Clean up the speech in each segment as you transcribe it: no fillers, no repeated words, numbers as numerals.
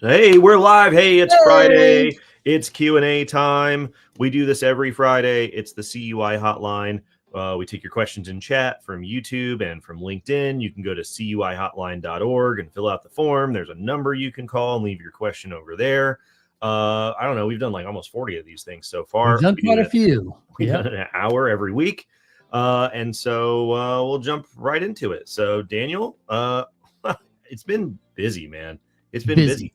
Hey, we're live. Hey, it's Friday. Hey. It's Q&A time. We do this every Friday. It's the CUI hotline. We take your questions in chat from YouTube and from LinkedIn. You can go to cuihotline.org and fill out the form. There's a number you can call and leave your question over there. I don't know. We've done like almost 40 of these things so far. We've done quite a few. We've done an hour every week. And so we'll jump right into it. So Daniel, it's been busy, man. It's been busy.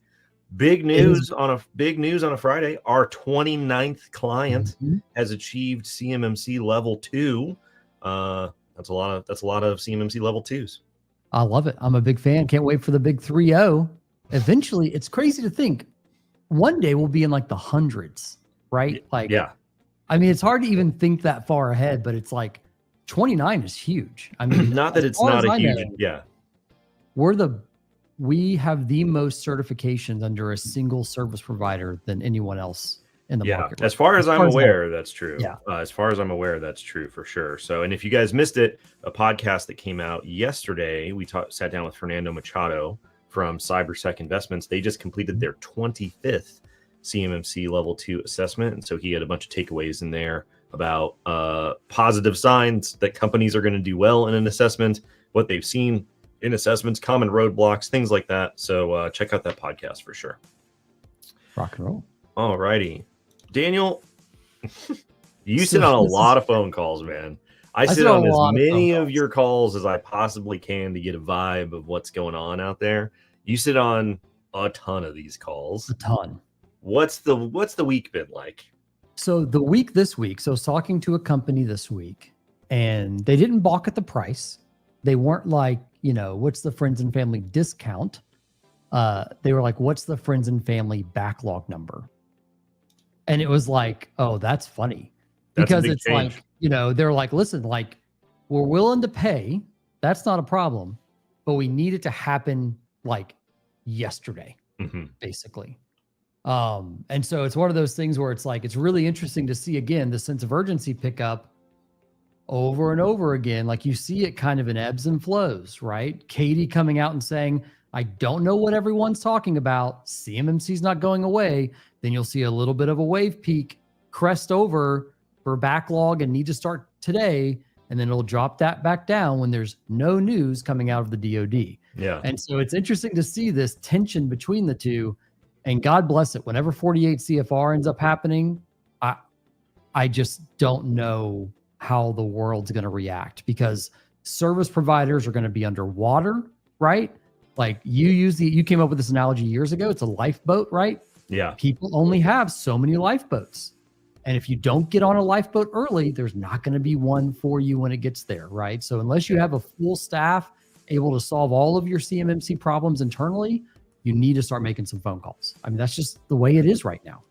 Big news on a Friday. Our 29th client has achieved CMMC level 2. That's a lot of CMMC level 2s. I love it. I'm a big fan. Can't wait for the big 3-0. Eventually, it's crazy to think one day we'll be in like the hundreds, right? Like, yeah. I mean, it's hard to even think that far ahead, but it's like 29 is huge. I mean, not that it's not a huge, yeah. We have the most certifications under a single service provider than anyone else in the market. As far as I'm aware, that's true. Yeah. As far as I'm aware, that's true for sure. So, and if you guys missed it, a podcast that came out yesterday, we sat down with Fernando Machado from CyberSec Investments. They just completed their 25th CMMC level 2 assessment. And so he had a bunch of takeaways in there about positive signs that companies are going to do well in an assessment, what they've seen in assessments, common roadblocks, things like that. So check out that podcast for sure. Rock and roll. All righty. Daniel, you sit on a lot of phone calls, man. I sit on as many of your calls as I possibly can to get a vibe of what's going on out there. You sit on a ton of these calls. A ton. What's the week been like? So the week this week, so I was talking to a company this week, and they didn't balk at the price. They weren't like, you know, what's the friends and family discount? They were like, what's the friends and family backlog number? And it was like, oh, that's funny. Because it's change. Like, you know, they're like, listen, like, we're willing to pay. That's not a problem. But we need it to happen like yesterday, basically. And so it's one of those things where it's like, it's really interesting to see, again, the sense of urgency pick up over and over again. Like you see it kind of in ebbs and flows, right? Katie coming out and saying, I don't know what everyone's talking about. CMMC's not going away. Then you'll see a little bit of a wave peak crest over for backlog and need to start today. And then it'll drop that back down when there's no news coming out of the DoD. Yeah. And so it's interesting to see this tension between the two. And God bless it. Whenever 48 CFR ends up happening, I just don't know how the world's going to react, because service providers are going to be underwater, right? Like you came up with this analogy years ago. It's a lifeboat, right? Yeah. People only have so many lifeboats. And if you don't get on a lifeboat early, there's not going to be one for you when it gets there, right? So unless you have a full staff able to solve all of your CMMC problems internally, you need to start making some phone calls. I mean, that's just the way it is right now.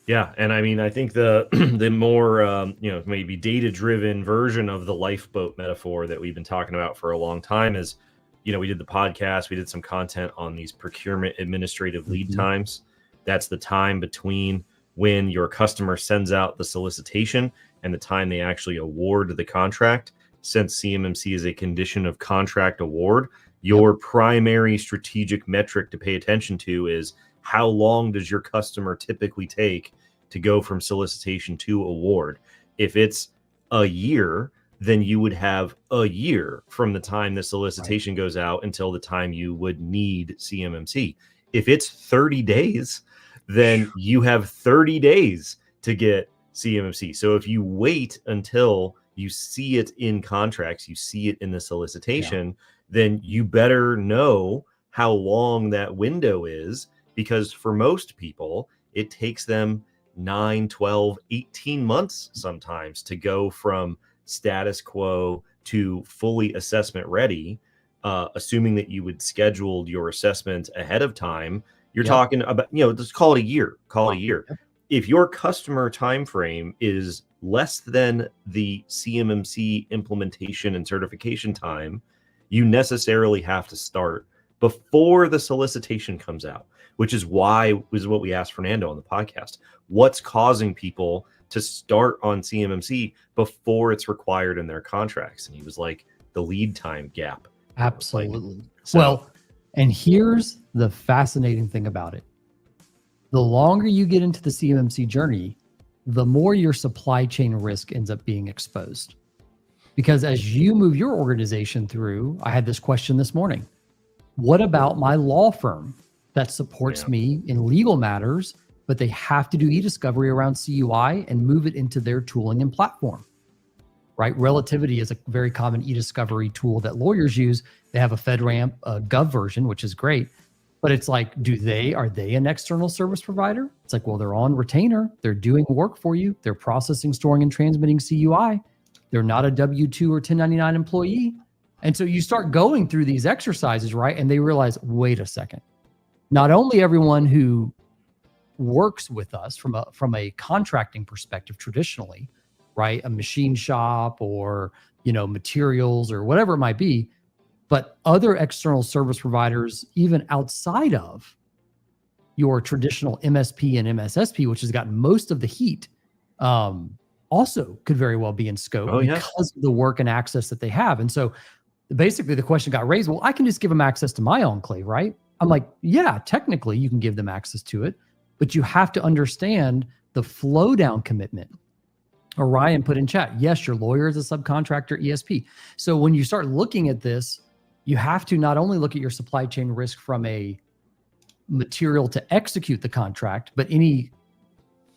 Yeah, and I mean, I think the more maybe data-driven version of the lifeboat metaphor that we've been talking about for a long time is, you know, we did the podcast, we did some content on these procurement administrative lead times. That's the time between when your customer sends out the solicitation and the time they actually award the contract. Since CMMC is a condition of contract award, your primary strategic metric to pay attention to is how long does your customer typically take to go from solicitation to award. If it's a year, then you would have a year from the time the solicitation goes out until the time you would need CMMC. If it's 30 days, then you have 30 days to get CMMC. So if you wait until you see it in contracts, you see it in the solicitation, then you better know how long that window is, because for most people, it takes them 9, 12, 18 months sometimes to go from status quo to fully assessment ready, assuming that you would schedule your assessment ahead of time. You're talking about, just call it a year. If your customer time frame is less than the CMMC implementation and certification time, you necessarily have to start before the solicitation comes out, which is what we asked Fernando on the podcast. What's causing people to start on CMMC before it's required in their contracts? And he was like, the lead time gap. Absolutely. So, well, And here's the fascinating thing about it. The longer you get into the CMMC journey, the more your supply chain risk ends up being exposed. Because as you move your organization through, I had this question this morning. What about my law firm that supports me in legal matters, but they have to do e-discovery around CUI and move it into their tooling and platform, right? Relativity is a very common e-discovery tool that lawyers use. They have a FedRAMP Gov version, which is great. But it's like, are they an external service provider? It's like, well, they're on retainer. They're doing work for you. They're processing, storing, and transmitting CUI. They're not a W-2 or 1099 employee. And so you start going through these exercises, right? And they realize, wait a second. Not only everyone who works with us from a contracting perspective traditionally, right? A machine shop or, materials or whatever it might be, but other external service providers, even outside of your traditional MSP and MSSP, which has gotten most of the heat, also could very well be in scope because of the work and access that they have. And so basically the question got raised, well, I can just give them access to my enclave, right? I'm like, yeah, technically you can give them access to it, but you have to understand the flow down commitment. Orion put in chat, yes, your lawyer is a subcontractor ESP. So when you start looking at this, you have to not only look at your supply chain risk from a material to execute the contract, but any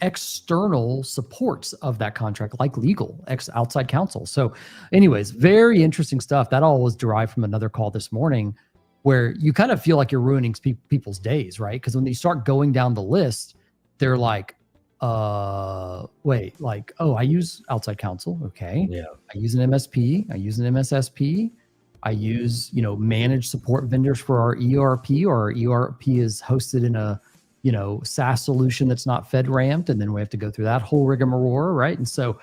external supports of that contract, like legal, outside counsel. So anyways, very interesting stuff. That all was derived from another call this morning where you kind of feel like you're ruining people's days, right? Because when you start going down the list, they're like, wait, like, oh, I use outside counsel. Okay. Yeah. I use an MSP. I use an MSSP. I use, managed support vendors for our ERP, or our ERP is hosted in a, SaaS solution that's not FedRAMPed. And then we have to go through that whole rigmarole, right? And so,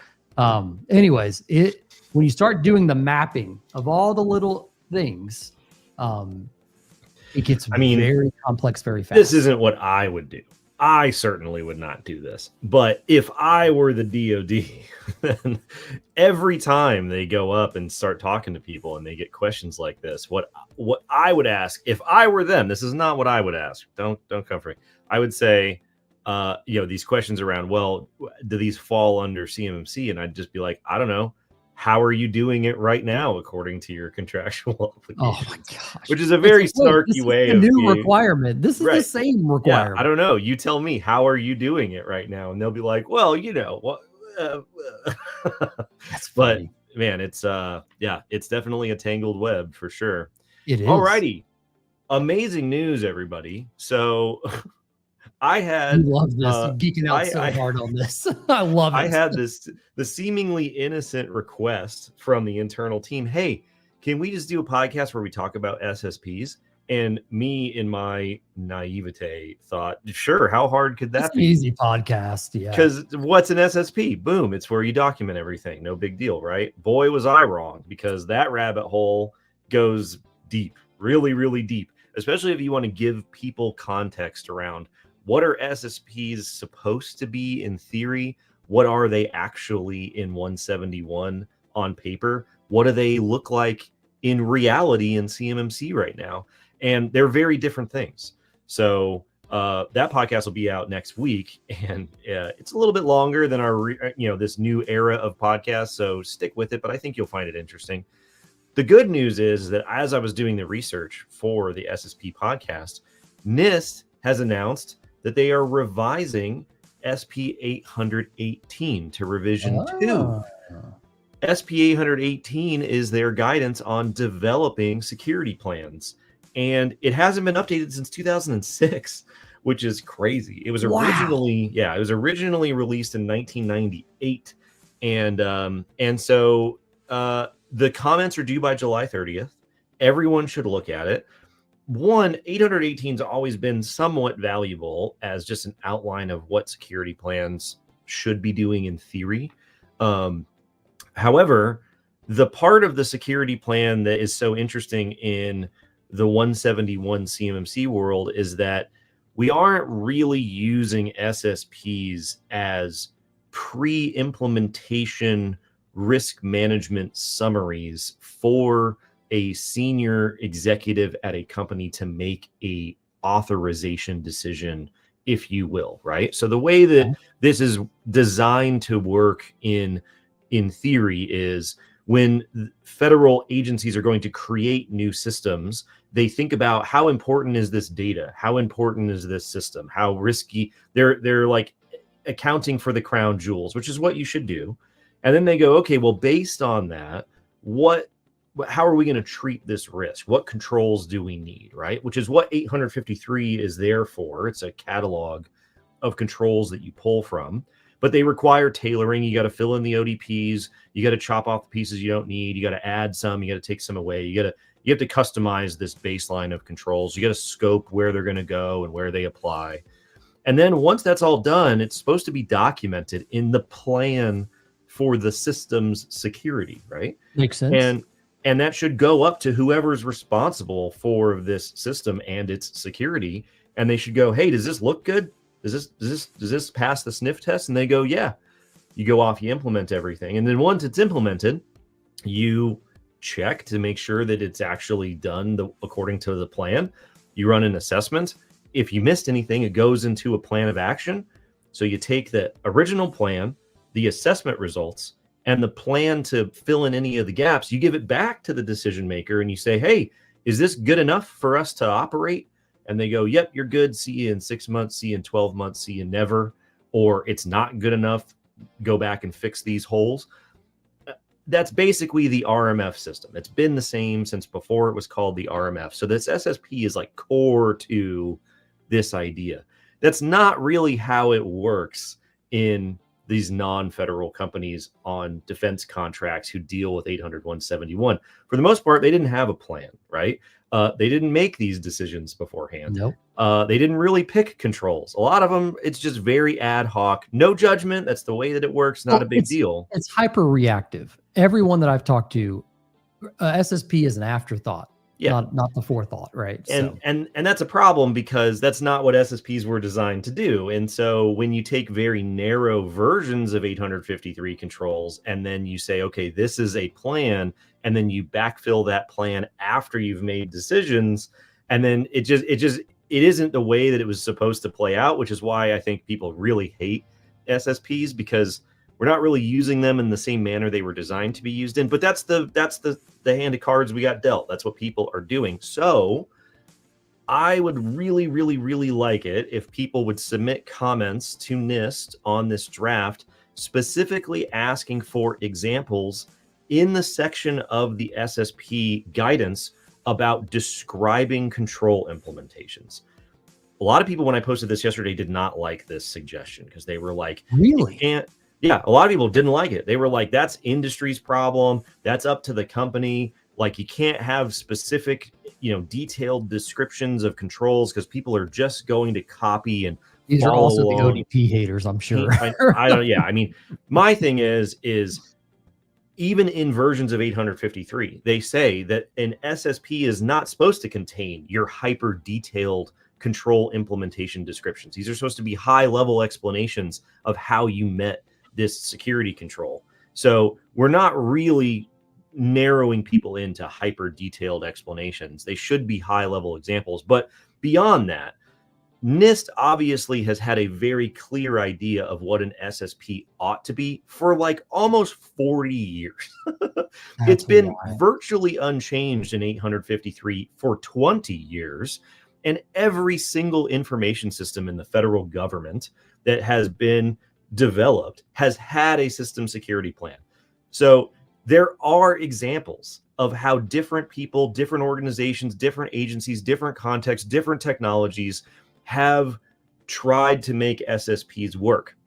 anyways, when you start doing the mapping of all the little things, it gets very complex very fast. This isn't what I would do. I certainly would not do this. But if I were the DOD, then every time they go up and start talking to people and they get questions like this, what I would ask, if I were them, this is not what I would ask. Don't come for me. I would say, these questions around, well, do these fall under CMMC? And I'd just be like, I don't know. How are you doing it right now, according to your contractual obligations? Oh my gosh! Which is a very snarky way of new requirement. This is the same requirement. Yeah, I don't know. You tell me. How are you doing it right now? And they'll be like, well, what? That's funny. But man, it's it's definitely a tangled web for sure. It is. Alrighty, amazing news, everybody. So. I love this. Geeking out so hard on this. I love it. I had the seemingly innocent request from the internal team. Hey, can we just do a podcast where we talk about SSPs? And me, in my naivete, thought, sure. How hard could that be? Easy podcast, yeah. Because what's an SSP? Boom! It's where you document everything. No big deal, right? Boy, was I wrong, because that rabbit hole goes deep, really, really deep. Especially if you want to give people context around. What are SSPs supposed to be in theory? What are they actually in 171 on paper? What do they look like in reality in CMMC right now? And they're very different things. So that podcast will be out next week, and it's a little bit longer than our this new era of podcasts. So stick with it, but I think you'll find it interesting. The good news is that as I was doing the research for the SSP podcast, NIST has announced that they are revising SP 818 to revision 2. SP 818 is their guidance on developing security plans. And it hasn't been updated since 2006, which is crazy. It was originally, it was originally released in 1998. And so the comments are due by July 30th. Everyone should look at it. 818 has always been somewhat valuable as just an outline of what security plans should be doing in theory. However, the part of the security plan that is so interesting in the 171 CMMC world is that we aren't really using SSPs as pre-implementation risk management summaries for a senior executive at a company to make a authorization decision, if you will, right? So the way that this is designed to work in theory is when federal agencies are going to create new systems, they think about how important is this data? How important is this system? How risky? They're like accounting for the crown jewels, which is what you should do. And then they go, okay, well, based on that, how are we going to treat this risk? What controls do we need, right? Which is what 853 is there for. It's a catalog of controls that you pull from, but they require tailoring. You got to fill in the ODPs. You got to chop off the pieces you don't need. You got to add some. You got to take some away. You have to customize this baseline of controls. You got to scope where they're going to go and where they apply. And then once that's all done, it's supposed to be documented in the plan for the system's security, right? Makes sense. And that should go up to whoever's responsible for this system and its security. And they should go, hey, does this look good? Does this pass the sniff test? And they go, yeah. You go off, you implement everything. And then once it's implemented, you check to make sure that it's actually done according to the plan. You run an assessment. If you missed anything, it goes into a plan of action. So you take the original plan, the assessment results, and the plan to fill in any of the gaps. You give it back to the decision maker and you say, hey, is this good enough for us to operate? And they go, yep, you're good. See you in 6 months, see you in 12 months, see you never. Or it's not good enough. Go back and fix these holes. That's basically the RMF system. It's been the same since before it was called the RMF. So this SSP is like core to this idea. That's not really how it works in these non-federal companies on defense contracts who deal with 800-171. For the most part, they didn't have a plan, right? They didn't make these decisions beforehand. Nope. They didn't really pick controls. A lot of them, it's just very ad hoc. No judgment. That's the way that it works. Not a big deal. It's hyper reactive. Everyone that I've talked to, SSP is an afterthought. Yeah, not the forethought, right? And that's a problem because that's not what SSPs were designed to do. And so when you take very narrow versions of 853 controls and then you say, okay, this is a plan, and then you backfill that plan after you've made decisions, and then it isn't the way that it was supposed to play out, which is why I think people really hate SSPs, because we're not really using them in the same manner they were designed to be used in. But that's the hand of cards we got dealt. That's what people are doing. So I would really, really, really like it if people would submit comments to NIST on this draft, specifically asking for examples in the section of the SSP guidance about describing control implementations. A lot of people, when I posted this yesterday, did not like this suggestion because they were like, really? Yeah, a lot of people didn't like it. They were like, that's industry's problem. That's up to the company. Like, you can't have specific, detailed descriptions of controls because people are just going to copy and these are also along. the ODP haters, I'm sure. I don't. Yeah, I mean, my thing is even in versions of 853, they say that an SSP is not supposed to contain your hyper detailed control implementation descriptions. These are supposed to be high level explanations of how you met this security control. So we're not really narrowing people into hyper detailed explanations. They should be high level examples. But beyond that, NIST obviously has had a very clear idea of what an SSP ought to be for like almost 40 years. It's been virtually unchanged in 853 for 20 years. And every single information system in the federal government that has been developed has had a system security plan. So there are examples of how different people, different organizations, different agencies, different contexts, different technologies have tried to make SSPs work.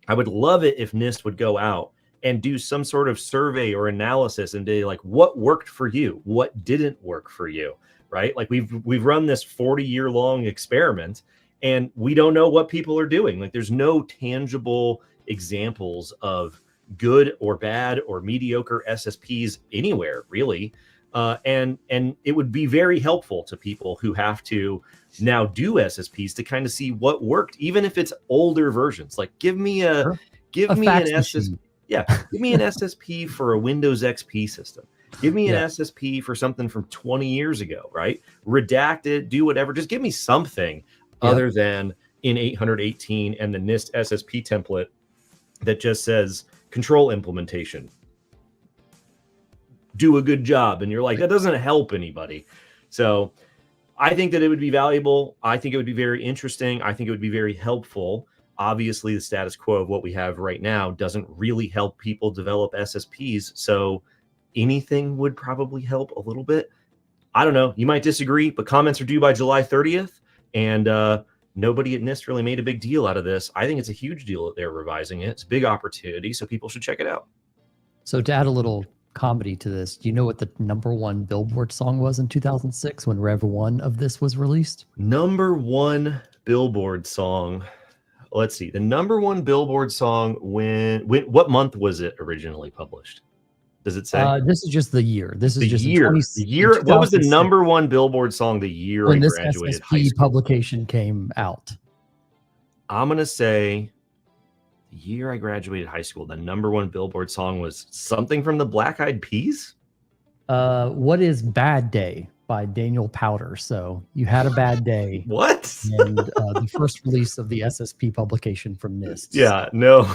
I would love it if NIST would go out and do some sort of survey or analysis and be like, what worked for you? What didn't work for you? Right? Like we've run this 40-year-long experiment and we don't know what people are doing. Like, there's no tangible examples of good or bad or mediocre SSPs anywhere, really. And it would be very helpful to people who have to now do SSPs to kind of see what worked, even if it's older versions. Like, give me an SSP. Yeah, give me an SSP for a Windows XP system. Give me an Yeah. SSP for something from 20 years ago, right? Redact it, do whatever. Just give me something other than in 818 and the NIST SSP template that just says control implementation. Do a good job. And you're like, that doesn't help anybody. So I think that it would be valuable. I think it would be very interesting. I think it would be very helpful. Obviously, the status quo of what we have right now doesn't really help people develop SSPs. So anything would probably help a little bit. I don't know. You might disagree, but comments are due by July 30th. And nobody at NIST really made a big deal out of this. I think it's a huge deal that they're revising it. It's a big opportunity. So people should check it out. So to add a little comedy to this, do you know what the #1 Billboard song was in 2006 when Rev 1 of this was released? #1 Billboard song. Let's see. The #1 Billboard song, when what month was it originally published? Does it say? This is just the year. This is The just year. The year. What was the 2006 #1 Billboard song the year when I this graduated high SSP school? publication came out? I'm gonna say the year I graduated high school. The #1 Billboard song was something from the Black Eyed Peas. What is Bad Day by Daniel Powder? So you had a bad day. What? And the first release of the SSP publication from NIST. Yeah, no,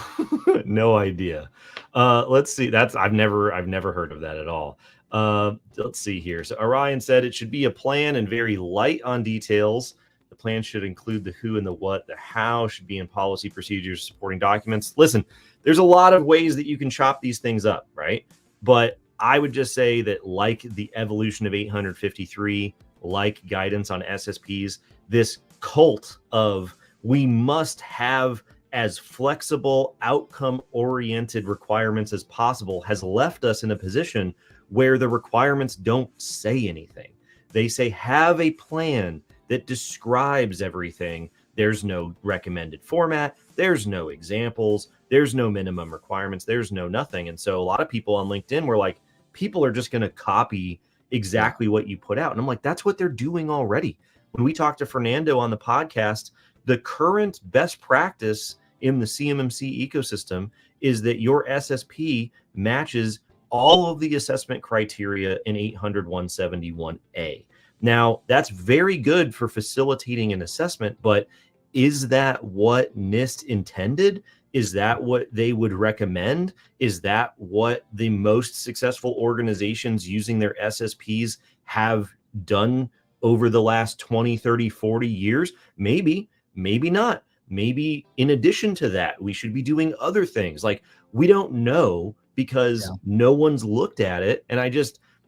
no idea. Let's see. I've never heard of that at all. Let's see here. So Orion said it should be a plan and very light on details. The plan should include the who and the what. The how should be in policy, procedures, supporting documents. Listen, there's a lot of ways that you can chop these things up, right? But I would just say that, like the evolution of 853, like guidance on SSPs, this cult of we must have as flexible, outcome-oriented requirements as possible has left us in a position where the requirements don't say anything. They say, have a plan that describes everything. There's no recommended format. There's no examples. There's no minimum requirements. There's no nothing. And so a lot of people on LinkedIn were like, people are just going to copy exactly what you put out. And I'm like, that's what they're doing already. When we talked to Fernando on the podcast, the current best practice in the CMMC ecosystem is that your SSP matches all of the assessment criteria in 800-171A. Now, that's very good for facilitating an assessment, but is that what NIST intended? Is that what they would recommend? Is that what the most successful organizations using their SSPs have done over the last 20, 30, 40 years? Maybe, maybe not. Maybe in addition to that, we should be doing other things. Like, we don't know because no one's looked at it. And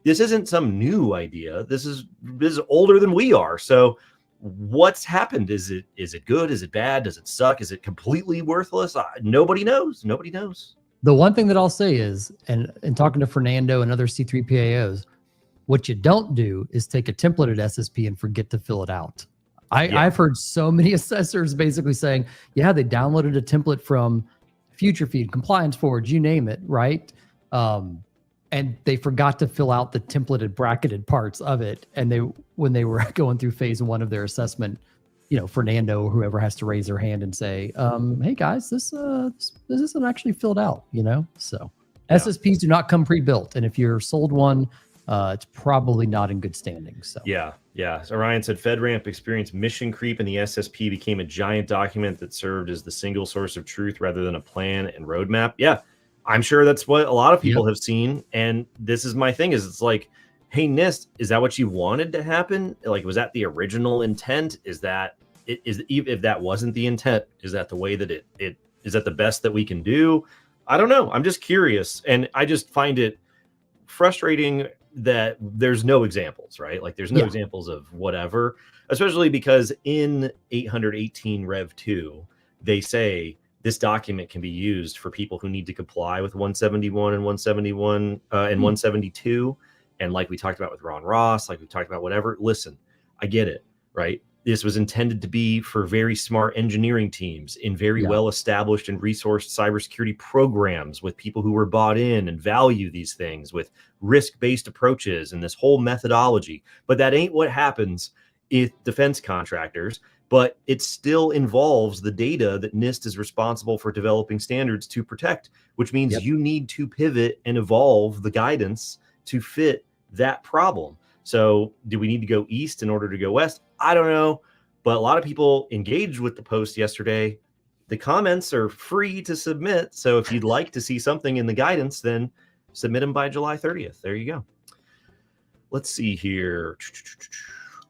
this isn't some new idea. This is older than we are. So what's happened? Is it good? Is it bad? Does it suck? Is it completely worthless? Nobody knows. Nobody knows. The one thing that I'll say is, and talking to Fernando and other C3PAOs, what you don't do is take a templated SSP and forget to fill it out. I've heard so many assessors basically saying, yeah, they downloaded a template from FutureFeed, Compliance Forge, you name it, right? And they forgot to fill out the templated bracketed parts of it. And when they were going through phase 1 of their assessment, Fernando or whoever has to raise their hand and say, hey guys, this isn't actually filled out, So SSPs do not come pre-built. And if you're sold one, it's probably not in good standing. So yeah. So Orion said FedRAMP experienced mission creep and the SSP became a giant document that served as the single source of truth rather than a plan and roadmap. Yeah. I'm sure that's what a lot of people have seen. And this is my thing is it's like, hey, NIST, is that what you wanted to happen? Like, was that the original intent? If that wasn't the intent, is that the way that is that the best that we can do? I don't know. I'm just curious. And I just find it frustrating that there's no examples, right? Like there's no examples of whatever, especially because in 818 Rev 2, they say, this document can be used for people who need to comply with 171 and 171 and 172. And like we talked about with Ron Ross, like we talked about whatever, listen, I get it, right? This was intended to be for very smart engineering teams in very well-established and resourced cybersecurity programs with people who were bought in and value these things with risk-based approaches and this whole methodology. But that ain't what happens if defense contractors. But it still involves the data that NIST is responsible for developing standards to protect, which means you need to pivot and evolve the guidance to fit that problem. So do we need to go east in order to go west? I don't know. But a lot of people engaged with the post yesterday. The comments are free to submit. So if you'd like to see something in the guidance, then submit them by July 30th. There you go. Let's see here.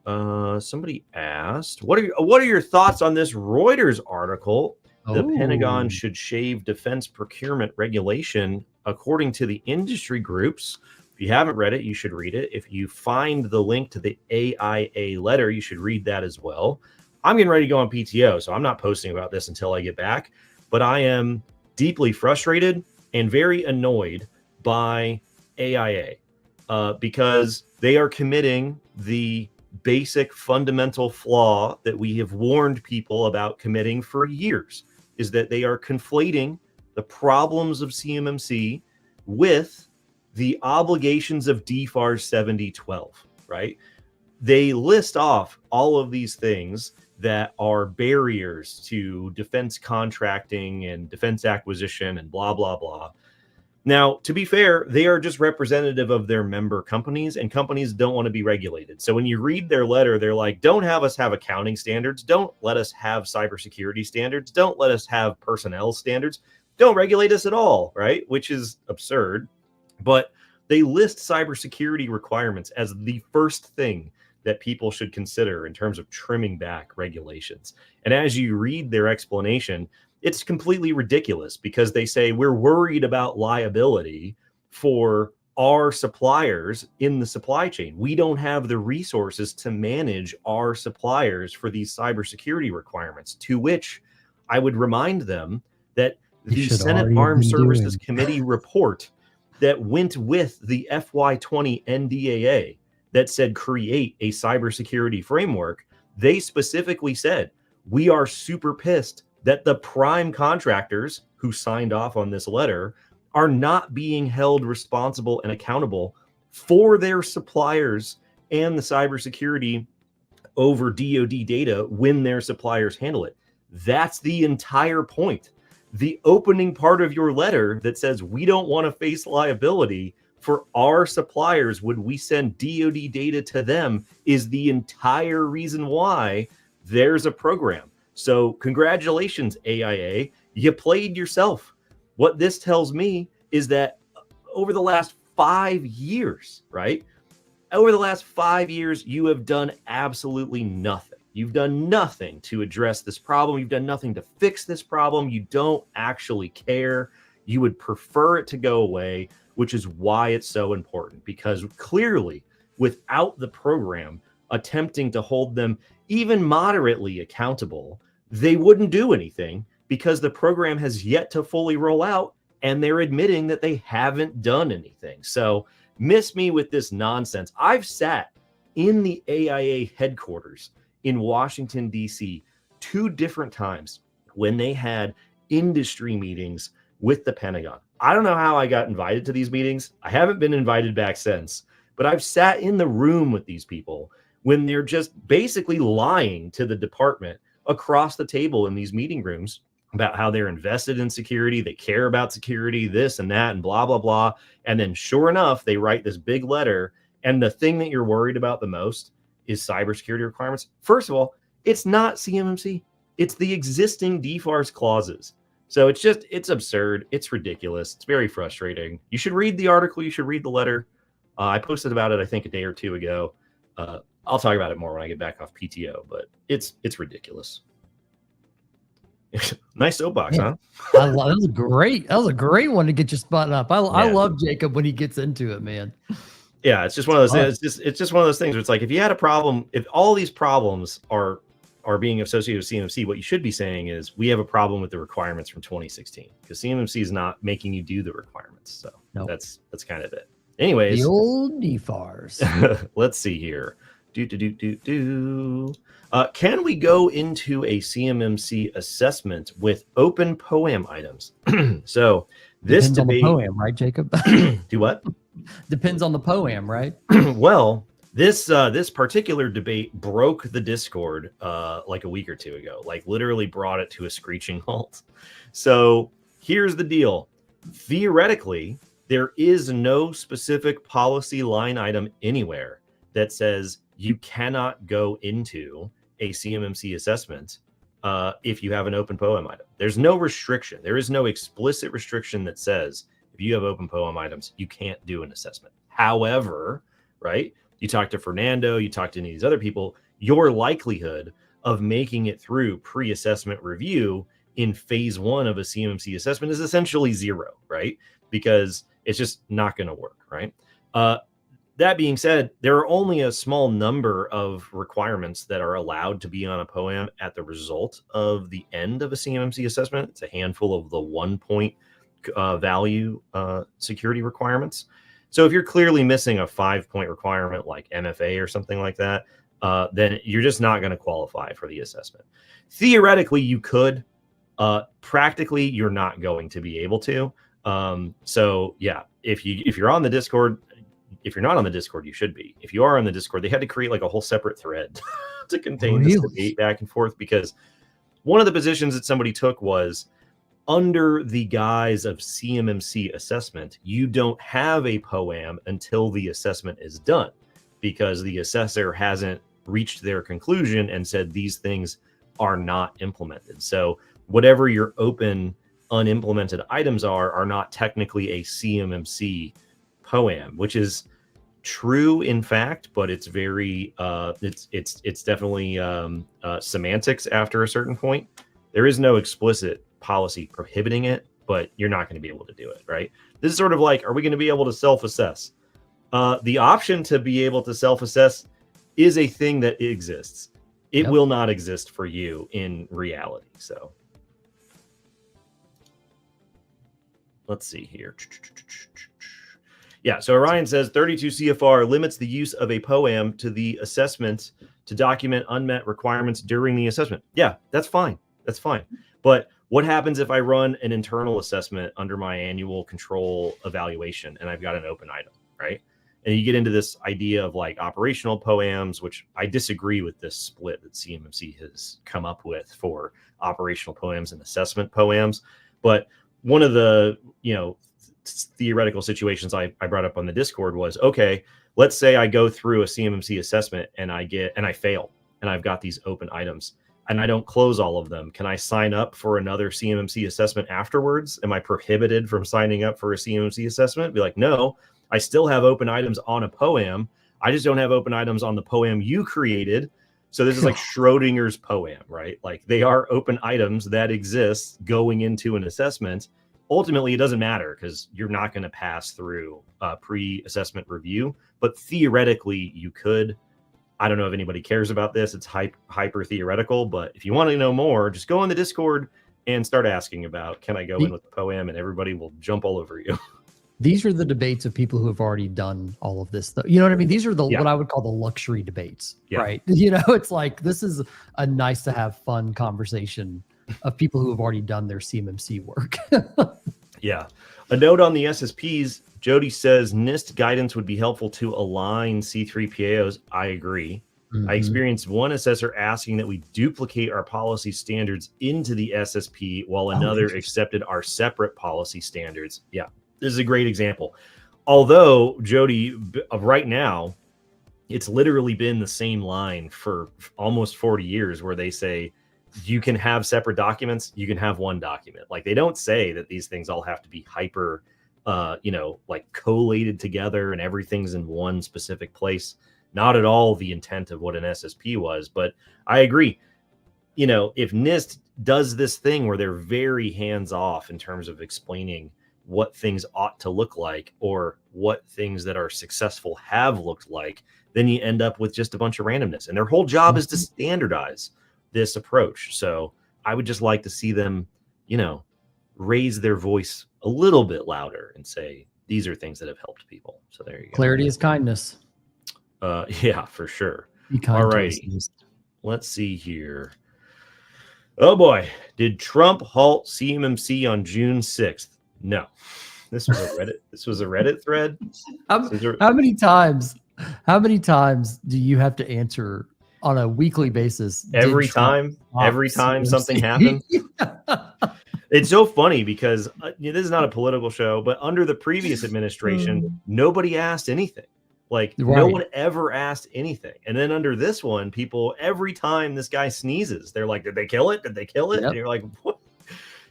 Somebody asked, what are your thoughts on this Reuters article? The Pentagon should shave defense procurement regulation according to the industry groups. If you haven't read it, you should read it. If you find the link to the AIA letter, you should read that as well. I'm getting ready to go on PTO, so I'm not posting about this until I get back. But I am deeply frustrated and very annoyed by AIA because they are committing the basic fundamental flaw that we have warned people about committing for years, is that they are conflating the problems of CMMC with the obligations of DFARS 7012, right? They list off all of these things that are barriers to defense contracting and defense acquisition and blah, blah, blah. Now, to be fair, they are just representative of their member companies, and companies don't want to be regulated. So when you read their letter, they're like, don't have us have accounting standards. Don't let us have cybersecurity standards. Don't let us have personnel standards. Don't regulate us at all, right? Which is absurd. But they list cybersecurity requirements as the first thing that people should consider in terms of trimming back regulations. And as you read their explanation, it's completely ridiculous because they say we're worried about liability for our suppliers in the supply chain. We don't have the resources to manage our suppliers for these cybersecurity requirements, to which I would remind them that the Senate Armed Services Committee report that went with the FY20 NDAA that said create a cybersecurity framework, they specifically said, we are super pissed that the prime contractors who signed off on this letter are not being held responsible and accountable for their suppliers and the cybersecurity over DoD data when their suppliers handle it. That's the entire point. The opening part of your letter that says we don't want to face liability for our suppliers when we send DoD data to them is the entire reason why there's a program. So congratulations, AIA. You played yourself. What this tells me is that over the last 5 years, right? Over the last 5 years, you have done absolutely nothing. You've done nothing to address this problem. You've done nothing to fix this problem. You don't actually care. You would prefer it to go away, which is why it's so important, because clearly without the program attempting to hold them even moderately accountable, they wouldn't do anything because the program has yet to fully roll out and they're admitting that they haven't done anything. So miss me with this nonsense. I've sat in the AIA headquarters in Washington, D.C. 2 different times when they had industry meetings with the Pentagon. I don't know how I got invited to these meetings. I haven't been invited back since, but I've sat in the room with these people when they're just basically lying to the department across the table in these meeting rooms about how they're invested in security, they care about security, this and that, and blah, blah, blah. And then sure enough, they write this big letter. And the thing that you're worried about the most is cybersecurity requirements. First of all, it's not CMMC. It's the existing DFARS clauses. So it's absurd. It's ridiculous. It's very frustrating. You should read the article. You should read the letter. I posted about it, I think, a day or 2 ago. I'll talk about it more when I get back off PTO, but it's ridiculous. Nice soapbox, huh? That was a great one to get your spot up. I love Jacob when he gets into it, man. Yeah, it's just one of those. It's just one of those things where it's like if you had a problem, if all these problems are being associated with CMMC, what you should be saying is we have a problem with the requirements from 2016 because CMMC is not making you do the requirements. So that's kind of it. Anyways, the old DFARS. Let's see here. Can we go into a CMMC assessment with open POAM items? So this depends debate, on the POAM, right, Jacob? Do what? Depends on the POAM, right? Well, this particular debate broke the Discord like a week or 2 ago, like literally brought it to a screeching halt. So here's the deal. Theoretically, There is no specific policy line item anywhere that says you cannot go into a CMMC assessment if you have an open POAM item. There's no restriction. There is no explicit restriction that says if you have open POAM items, you can't do an assessment. However, right, you talk to Fernando, you talk to any of these other people, your likelihood of making it through pre-assessment review in phase 1 of a CMMC assessment is essentially 0, right? Because it's just not going to work, right? That being said, there are only a small number of requirements that are allowed to be on a POAM at the result of the end of a CMMC assessment. It's a handful of the 1-point value security requirements. So if you're clearly missing a 5-point requirement like MFA or something like that, then you're just not going to qualify for the assessment. Theoretically, you could. Practically, you're not going to be able to. So yeah, if you're on the Discord, if you're not on the Discord, you should be. If you are on the Discord, they had to create like a whole separate thread to contain this debate back and forth, because one of the positions that somebody took was under the guise of CMMC assessment, you don't have a POAM until the assessment is done, because the assessor hasn't reached their conclusion and said these things are not implemented. So whatever your open unimplemented items are not technically a CMMC POAM, which is true in fact, but it's very it's definitely semantics after a certain point. There is no explicit policy prohibiting it, but you're not going to be able to do it, right? This is sort of like, are we going to be able to self-assess? The option to be able to self-assess is a thing that exists. It will not exist for you in reality. So let's see here. Yeah, so Orion says 32 CFR limits the use of a POAM to the assessment to document unmet requirements during the assessment. Yeah, that's fine. That's fine. But what happens if I run an internal assessment under my annual control evaluation and I've got an open item, right? And you get into this idea of like operational POAMs, which I disagree with this split that CMMC has come up with for operational POAMs and assessment POAMs. But one of the, theoretical situations I brought up on the Discord was, okay, let's say I go through a CMMC assessment and I fail and I've got these open items and I don't close all of them. Can I sign up for another CMMC assessment afterwards? Am I prohibited from signing up for a CMMC assessment? Be like, no, I still have open items on a POAM. I just don't have open items on the POAM you created. So this is like Schrodinger's POAM, right? Like they are open items that exist going into an assessment. Ultimately, it doesn't matter because you're not going to pass through pre-assessment review, but theoretically you could. I don't know if anybody cares about this. It's hyper theoretical, but if you want to know more, just go on the Discord and start asking about, can I go in with the POAM, and everybody will jump all over you. These are the debates of people who have already done all of this stuff. You know what I mean? These are the what I would call the luxury debates, right? It's like, this is a nice to have fun conversation of people who have already done their CMMC work. Yeah. A note on the SSPs, Jody says NIST guidance would be helpful to align C3PAOs. I agree. I experienced one assessor asking that we duplicate our policy standards into the SSP while another accepted our separate policy standards. Yeah, this is a great example. Although, Jody, right now, it's literally been the same line for almost 40 years where they say, you can have separate documents, you can have one document. Like they don't say that these things all have to be hyper, like collated together and everything's in one specific place. Not at all the intent of what an SSP was, but I agree. If NIST does this thing where they're very hands off in terms of explaining what things ought to look like or what things that are successful have looked like, then you end up with just a bunch of randomness. And their whole job is to standardize this approach. So I would just like to see them, raise their voice a little bit louder and say, these are things that have helped people. So there you go. Clarity is kindness. Yeah, for sure. All right. Let's see here. Oh boy. Did Trump halt CMMC on June 6th? No. This was a Reddit thread. How many times do you have to answer on a weekly basis? Every time something happens. It's so funny because this is not a political show, but under the previous administration, nobody asked anything. Like no one ever asked anything. And then under this one, people, every time this guy sneezes, they're like, did they kill it? Did they kill it? Yep. And you're like, what?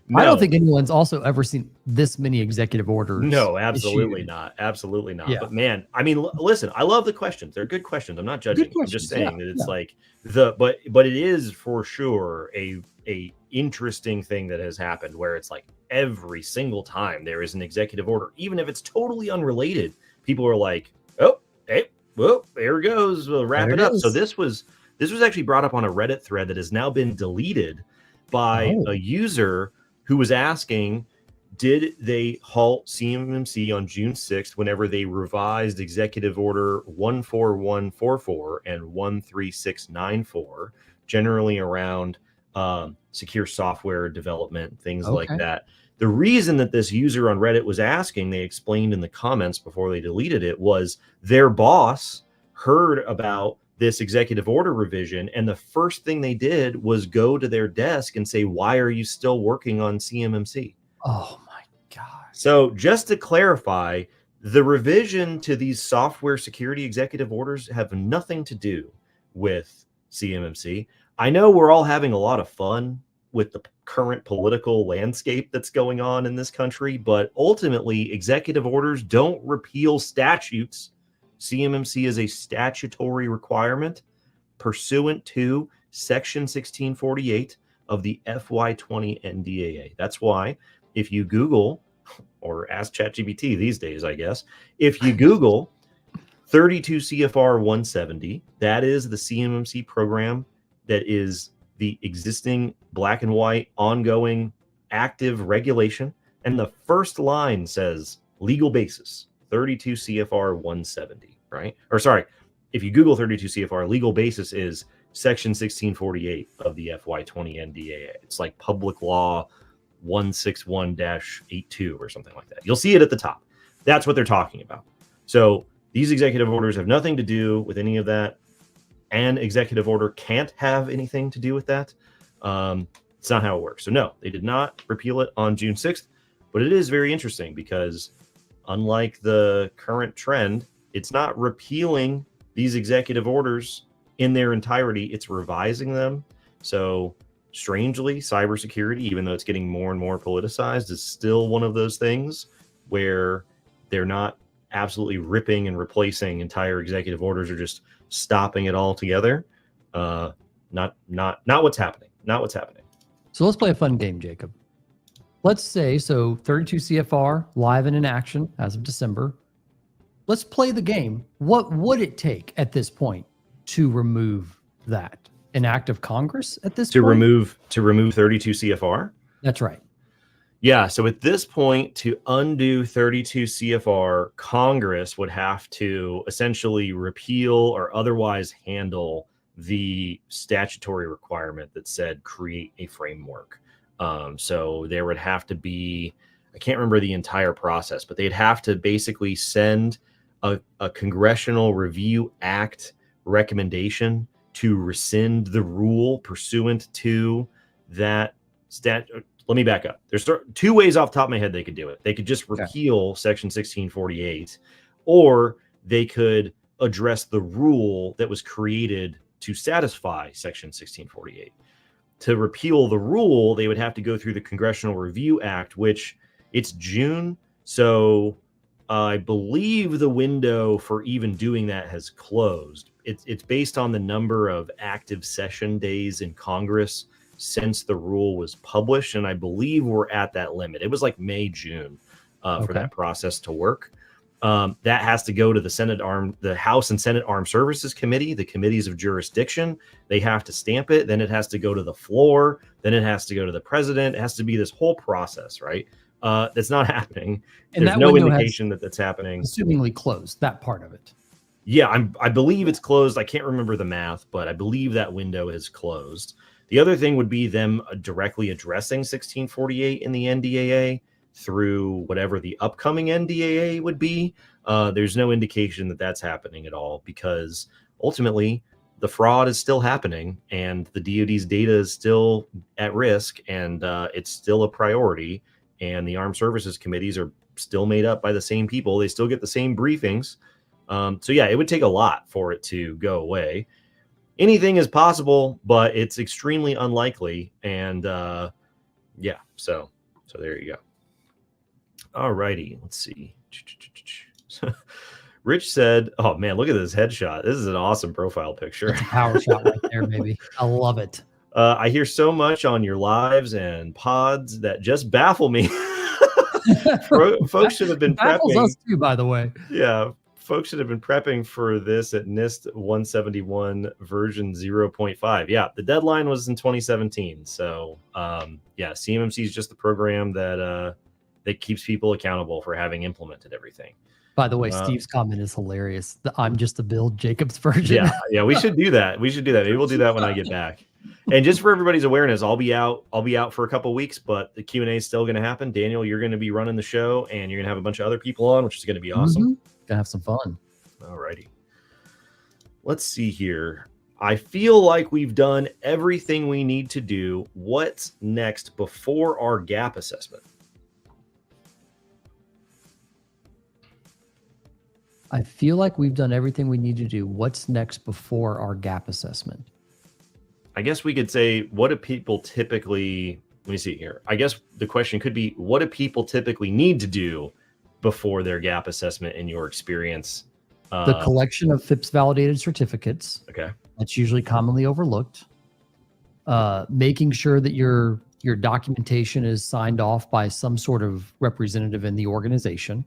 No. I don't think anyone's also ever seen this many executive orders. No, absolutely not. Absolutely not. Yeah. But man, I mean, listen, I love the questions. They're good questions. I'm not judging. I'm just saying that it's like but it is for sure a interesting thing that has happened where it's like every single time there is an executive order, even if it's totally unrelated, people are like, oh, hey, well, there it goes. We'll wrap it up. So this was actually brought up on a Reddit thread that has now been deleted by a user who was asking, did they halt CMMC on June 6th whenever they revised Executive Order 14144 and 13694, generally around secure software development, things like that? The reason that this user on Reddit was asking, they explained in the comments before they deleted it, was their boss heard about this executive order revision, and the first thing they did was go to their desk and say, why are you still working on CMMC? Oh my God. So just to clarify, the revision to these software security executive orders have nothing to do with CMMC. I know we're all having a lot of fun with the current political landscape that's going on in this country, but ultimately executive orders don't repeal statutes. CMMC is a statutory requirement pursuant to Section 1648 of the FY20 NDAA. That's why if you Google, or ask ChatGPT these days, I guess, if you Google 32 CFR 170, that is the CMMC program that is the existing black and white, ongoing, active regulation. And the first line says legal basis, 32 CFR 170, right? Or sorry, if you Google 32 CFR, legal basis is Section 1648 of the FY20 NDAA. It's like public law 161-82 or something like that. You'll see it at the top. That's what they're talking about. So these executive orders have nothing to do with any of that. An executive order can't have anything to do with that. It's not how it works. So no, they did not repeal it on June 6th, but it is very interesting because unlike the current trend, it's not repealing these executive orders in their entirety. It's revising them. So strangely, cybersecurity, even though it's getting more and more politicized, is still one of those things where they're not absolutely ripping and replacing entire executive orders or just stopping it all together. Not what's happening. Not what's happening. So let's play a fun game, Jacob. Let's say, so 32 CFR live and in action as of December. Let's play the game. What would it take at this point to remove that? An act of Congress at this point? To remove 32 CFR? That's right. Yeah, so at this point, to undo 32 CFR, Congress would have to essentially repeal or otherwise handle the statutory requirement that said create a framework. So there would have to be, I can't remember the entire process, but they'd have to basically send a Congressional Review Act recommendation to rescind the rule pursuant to that statute. Let me back up. There's two ways off the top of my head they could do it. They could just repeal Section 1648, or they could address the rule that was created to satisfy Section 1648. To repeal the rule, they would have to go through the Congressional Review Act, which it's June. So I believe the window for even doing that has closed. It's based on the number of active session days in Congress since the rule was published, and I believe we're at that limit. It was like May, June for that process to work. That has to go to the House and Senate Armed Services Committee, the committees of jurisdiction. They have to stamp it. Then it has to go to the floor. Then it has to go to the president. It has to be this whole process, right? That's not happening. And there's no indication that that's happening. Assumingly closed, that part of it. Yeah, I believe it's closed. I can't remember the math, but I believe that window is closed. The other thing would be them directly addressing 1648 in the NDAA through whatever the upcoming NDAA would be. There's no indication that that's happening at all because ultimately the fraud is still happening, and the DoD's data is still at risk, and it's still a priority. And the Armed Services Committees are still made up by the same people. They still get the same briefings. So yeah, it would take a lot for it to go away. Anything is possible, but it's extremely unlikely. And yeah, so there you go. All righty, let's see. Rich said, oh man, look at this headshot. This is an awesome profile picture. That's a power shot right there, baby. I love it. I hear so much on your lives and pods that just baffle me. Folks should have been Baffles prepping. us too, by the way. Yeah, folks should have been prepping for this at NIST 171 version 0.5. Yeah, the deadline was in 2017. So yeah, CMMC is just the program that keeps people accountable for having implemented everything. By the way, Steve's comment is hilarious. I'm just a build Jacob's version. Yeah, we should do that. Maybe we'll do that when I get back. And just for everybody's awareness, I'll be out for a couple of weeks, but the Q&A is still going to happen. Daniel, you're going to be running the show, and you're going to have a bunch of other people on, which is going to be awesome. Gonna have some fun. All righty. Let's see here. I feel like we've done everything we need to do. What's next before our gap assessment? I feel like we've done everything we need to do. What's next before our gap assessment? I guess we could say, what do people typically, let me see here. I guess the question could be, what do people typically need to do before their gap assessment in your experience? The collection of FIPS validated certificates. Okay. That's usually commonly overlooked. Making sure that your documentation is signed off by some sort of representative in the organization,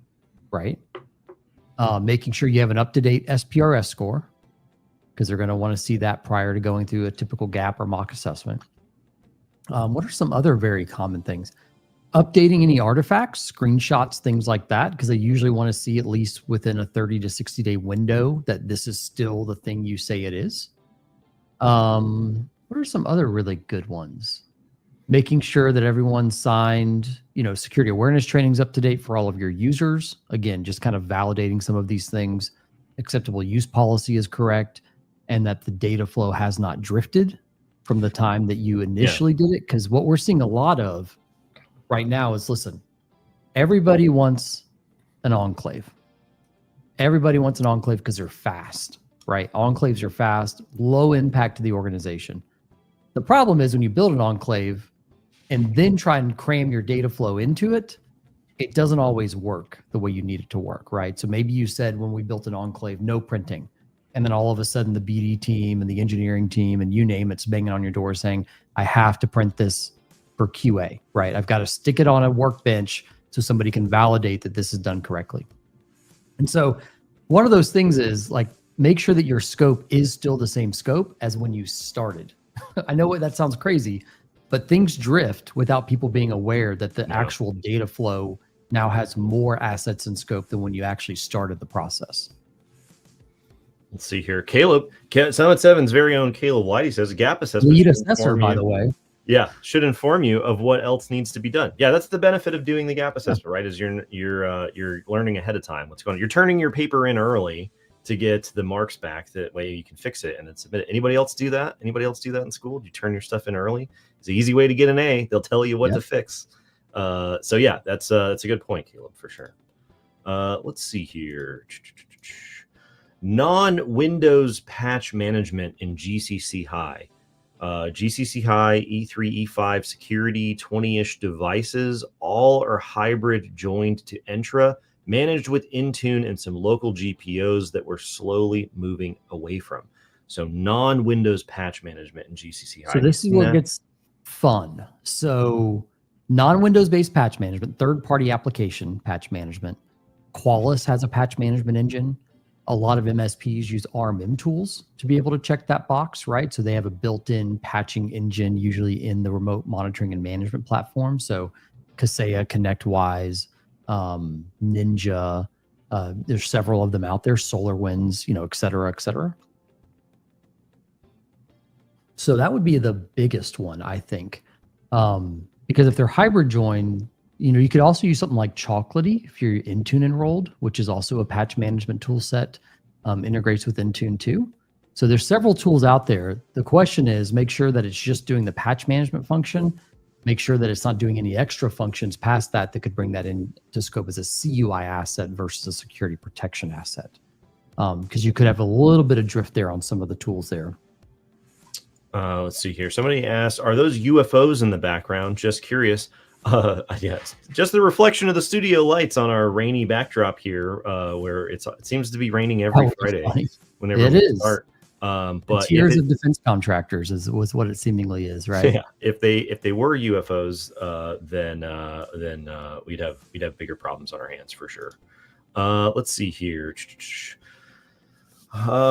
right? Making sure you have an up-to-date SPRS score, because they're going to want to see that prior to going through a typical gap or mock assessment. What are some other very common things? Updating any artifacts, screenshots, things like that, because they usually want to see at least within a 30 to 60 day window that this is still the thing you say it is. What are some other really good ones? Making sure that everyone signed, security awareness trainings up to date for all of your users. Again, just kind of validating some of these things. Acceptable use policy is correct, and that the data flow has not drifted from the time that you initially did it. Because what we're seeing a lot of right now is, listen, everybody wants an enclave. Everybody wants an enclave because they're fast, right? Enclaves are fast, low impact to the organization. The problem is when you build an enclave and then try and cram your data flow into it, it doesn't always work the way you need it to work, right? So maybe you said when we built an enclave, no printing. And then all of a sudden the BD team and the engineering team and you name it's banging on your door saying, I have to print this for QA, right? I've got to stick it on a workbench so somebody can validate that this is done correctly. And so one of those things is like, make sure that your scope is still the same scope as when you started. I know that sounds crazy, but things drift without people being aware that the actual data flow now has more assets in scope than when you actually started the process. Let's see here. Caleb, Summit 7's very own Caleb Whitey says gap assessment. Lead assessor, by the way. Yeah, should inform you of what else needs to be done. Yeah, that's the benefit of doing the gap assessment, right? Is you're learning ahead of time what's going on. You're turning your paper in early to get the marks back. That way you can fix it and then submit it. Anybody else do that? Anybody else do that in school? Do you turn your stuff in early? It's an easy way to get an A. They'll tell you what to fix. So yeah, that's a good point, Caleb, for sure. Let's see here. Non-Windows patch management in GCC High. GCC High, E3, E5 security, 20-ish devices, all are hybrid joined to Entra, managed with Intune and some local GPOs that we're slowly moving away from. So non-Windows patch management in GCC High. So this is where it gets fun. So non-Windows based patch management, third-party application patch management. Qualys has a patch management engine. A lot of MSPs use RMM tools to be able to check that box, right? So they have a built-in patching engine, usually in the remote monitoring and management platform. So Kaseya, ConnectWise, Ninja, there's several of them out there, SolarWinds, et cetera, et cetera. So that would be the biggest one, I think. Because if they're hybrid join, you could also use something like Chocolatey if you're Intune enrolled, which is also a patch management tool set, integrates with Intune too. So there's several tools out there. The question is, make sure that it's just doing the patch management function. Make sure that it's not doing any extra functions past that could bring that in to scope as a CUI asset versus a security protection asset. Because you could have a little bit of drift there on some of the tools there. Let's see here. Somebody asked, are those UFOs in the background? Just curious. Yes, just the reflection of the studio lights on our rainy backdrop here, where it seems to be raining every Friday whenever it we is. Start. But tears of defense contractors was what it seemingly is, right? Yeah. If they were UFOs, then we'd have bigger problems on our hands for sure. Let's see here.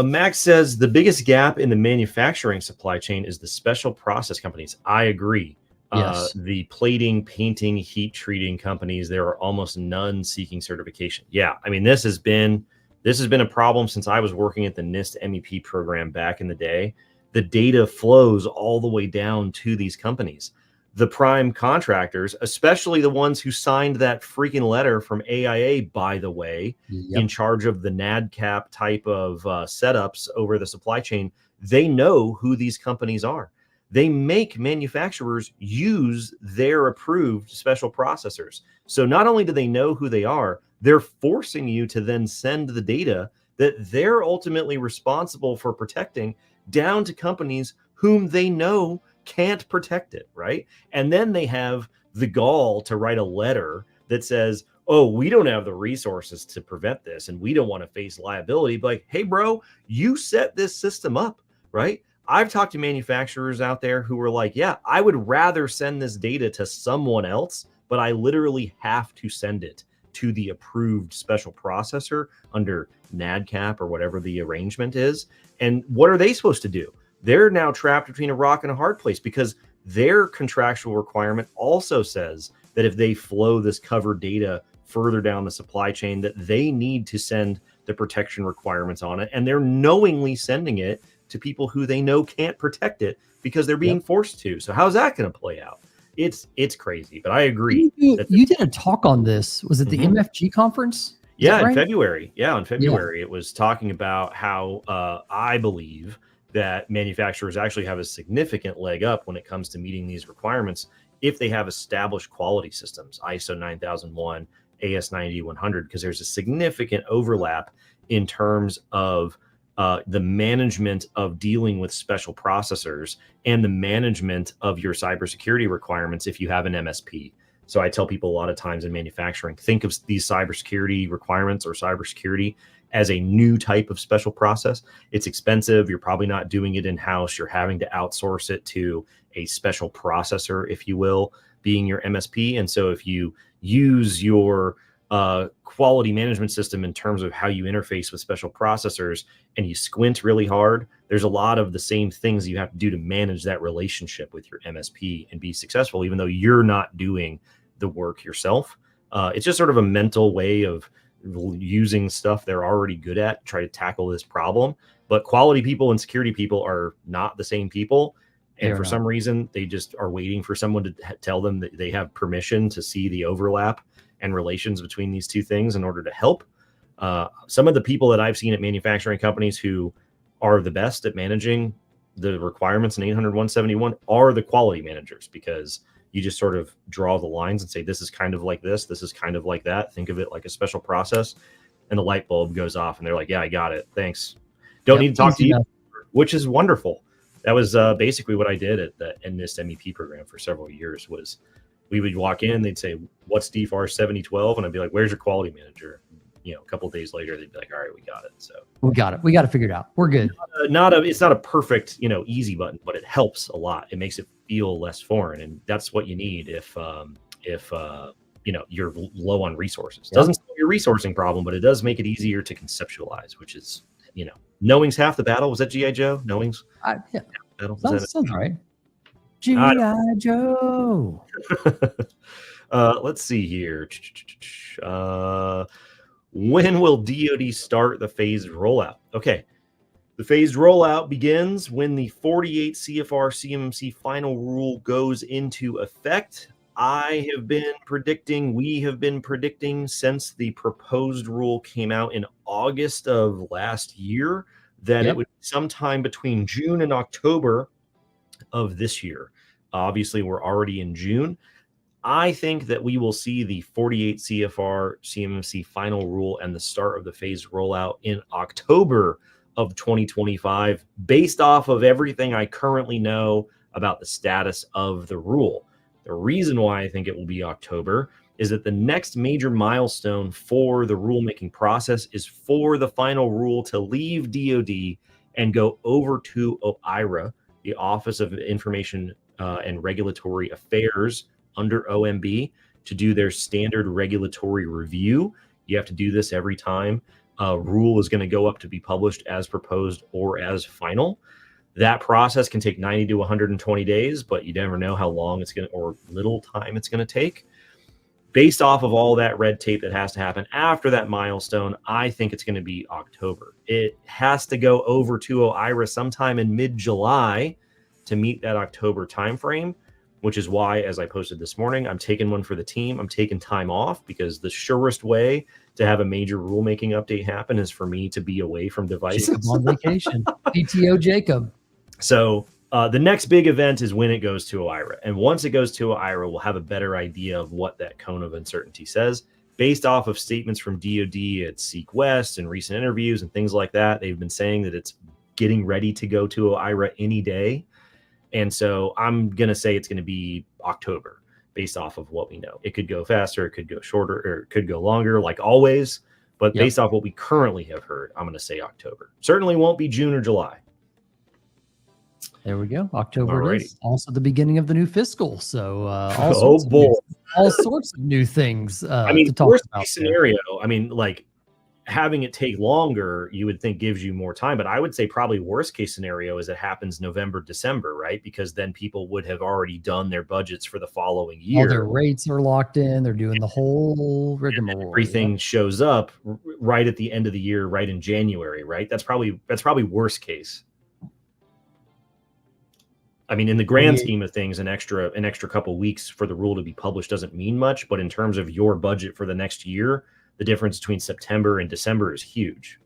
Max says the biggest gap in the manufacturing supply chain is the special process companies. I agree. Yes. The plating, painting, heat treating companies, there are almost none seeking certification. Yeah, I mean, this has been a problem since I was working at the NIST MEP program back in the day. The data flows all the way down to these companies. The prime contractors, especially the ones who signed that freaking letter from AIA, by the way, in charge of the NADCAP type of setups over the supply chain, they know who these companies are. They make manufacturers use their approved special processors. So not only do they know who they are, they're forcing you to then send the data that they're ultimately responsible for protecting down to companies whom they know can't protect it, right? And then they have the gall to write a letter that says, oh, we don't have the resources to prevent this and we don't want to face liability. But like, hey, bro, you set this system up, right? I've talked to manufacturers out there who were like, yeah, I would rather send this data to someone else, but I literally have to send it to the approved special processor under NADCAP or whatever the arrangement is. And what are they supposed to do? They're now trapped between a rock and a hard place because their contractual requirement also says that if they flow this covered data further down the supply chain, that they need to send the protection requirements on it. And they're knowingly sending it to people who they know can't protect it because they're being forced to. So how's that going to play out? It's crazy, but I agree. You did a talk on this. Was it the MFG conference? Yeah, in February. Yeah, in February, it was talking about how I believe that manufacturers actually have a significant leg up when it comes to meeting these requirements if they have established quality systems, ISO 9001, AS 9100, because there's a significant overlap in terms of the management of dealing with special processors and the management of your cybersecurity requirements if you have an MSP. So I tell people a lot of times in manufacturing, think of these cybersecurity requirements or cybersecurity as a new type of special process. It's expensive. You're probably not doing it in-house. You're having to outsource it to a special processor, if you will, being your MSP. And so if you use your quality management system in terms of how you interface with special processors and you squint really hard, there's a lot of the same things you have to do to manage that relationship with your MSP and be successful, even though you're not doing the work yourself. It's just sort of a mental way of using stuff they're already good at to try to tackle this problem. But quality people and security people are not the same people. And for some reason, they just are waiting for someone to tell them that they have permission to see the overlap and relations between these two things in order to help. Some of the people that I've seen at manufacturing companies who are the best at managing the requirements in 800-171 are the quality managers, because you just sort of draw the lines and say, this is kind of like this is kind of like that. Think of it like a special process, and the light bulb goes off and they're like, yeah, I got it. Thanks. Don't need to talk to you, which is wonderful. That was basically what I did at the NIST MEP program for several years. Was we would walk in, they'd say, what's DFARS 7012? And I'd be like, where's your quality manager? You know, a couple of days later, they'd be like, all right, we got it. So we got it. We got it figured out. We're good. It's not a perfect, easy button, but it helps a lot. It makes it feel less foreign. And that's what you need if you're low on resources. It doesn't solve your resourcing problem, but it does make it easier to conceptualize, which is, knowing's half the battle. Was that G.I. Joe? Knowing's? Yeah. Sounds right. G.I. Joe. Let's see here. When will DoD start the phased rollout? Okay. The phased rollout begins when the 48 CFR CMMC final rule goes into effect. We have been predicting since the proposed rule came out in August of last year that it would be sometime between June and October of this year. Obviously, we're already in June. I think that we will see the 48 CFR CMMC final rule and the start of the phased rollout in October of 2025, based off of everything I currently know about the status of the rule. The reason why I think it will be October is that the next major milestone for the rulemaking process is for the final rule to leave DoD and go over to OIRA, the Office of Information and Regulatory Affairs under OMB, to do their standard regulatory review. You have to do this every time a rule is going to go up to be published as proposed or as final. That process can take 90 to 120 days, but you never know how long it's going to, or little time it's going to take. Based off of all that red tape that has to happen after that milestone, I think it's going to be October. It has to go over to OIRA sometime in mid-July to meet that October timeframe, which is why, as I posted this morning, I'm taking one for the team. I'm taking time off because the surest way to have a major rulemaking update happen is for me to be away from devices. Jacob on vacation. PTO Jacob. So the next big event is when it goes to OIRA. And once it goes to OIRA, we'll have a better idea of what that cone of uncertainty says. Based off of statements from DoD at Seek West and recent interviews and things like that, they've been saying that it's getting ready to go to OIRA any day. And so I'm going to say it's going to be October based off of what we know. It could go faster, it could go shorter, or it could go longer, like always. But based off what we currently have heard, I'm going to say October. Certainly won't be June or July. There we go. October is also the beginning of the new fiscal. So all sorts of new things I mean, to talk worst about. case scenario, I mean, like having it take longer, you would think gives you more time. But I would say probably worst case scenario is it happens November, December, right? Because then people would have already done their budgets for the following year. All their rates are locked in. They're doing the whole rigmarole. Everything shows up right at the end of the year, right in January, right? That's probably worst case. I mean, in the grand scheme of things, an extra couple weeks for the rule to be published doesn't mean much. But in terms of your budget for the next year, the difference between September and December is huge.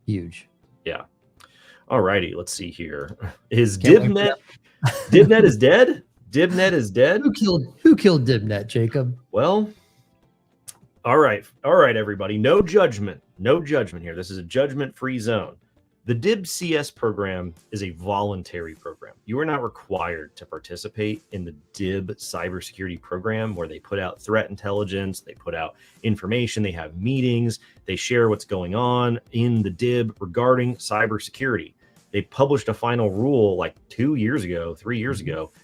Huge. Yeah. All righty. Let's see here. Is DIBNet is dead? DIBNet is dead? Who killed DIBNet, Jacob? Well, all right, everybody. No judgment here. This is a judgment-free zone. The DIBCS program is a voluntary program. You are not required to participate in the DIB cybersecurity program, where they put out threat intelligence, they put out information, they have meetings, they share what's going on in the DIB regarding cybersecurity. They published a final rule like 3 years ago,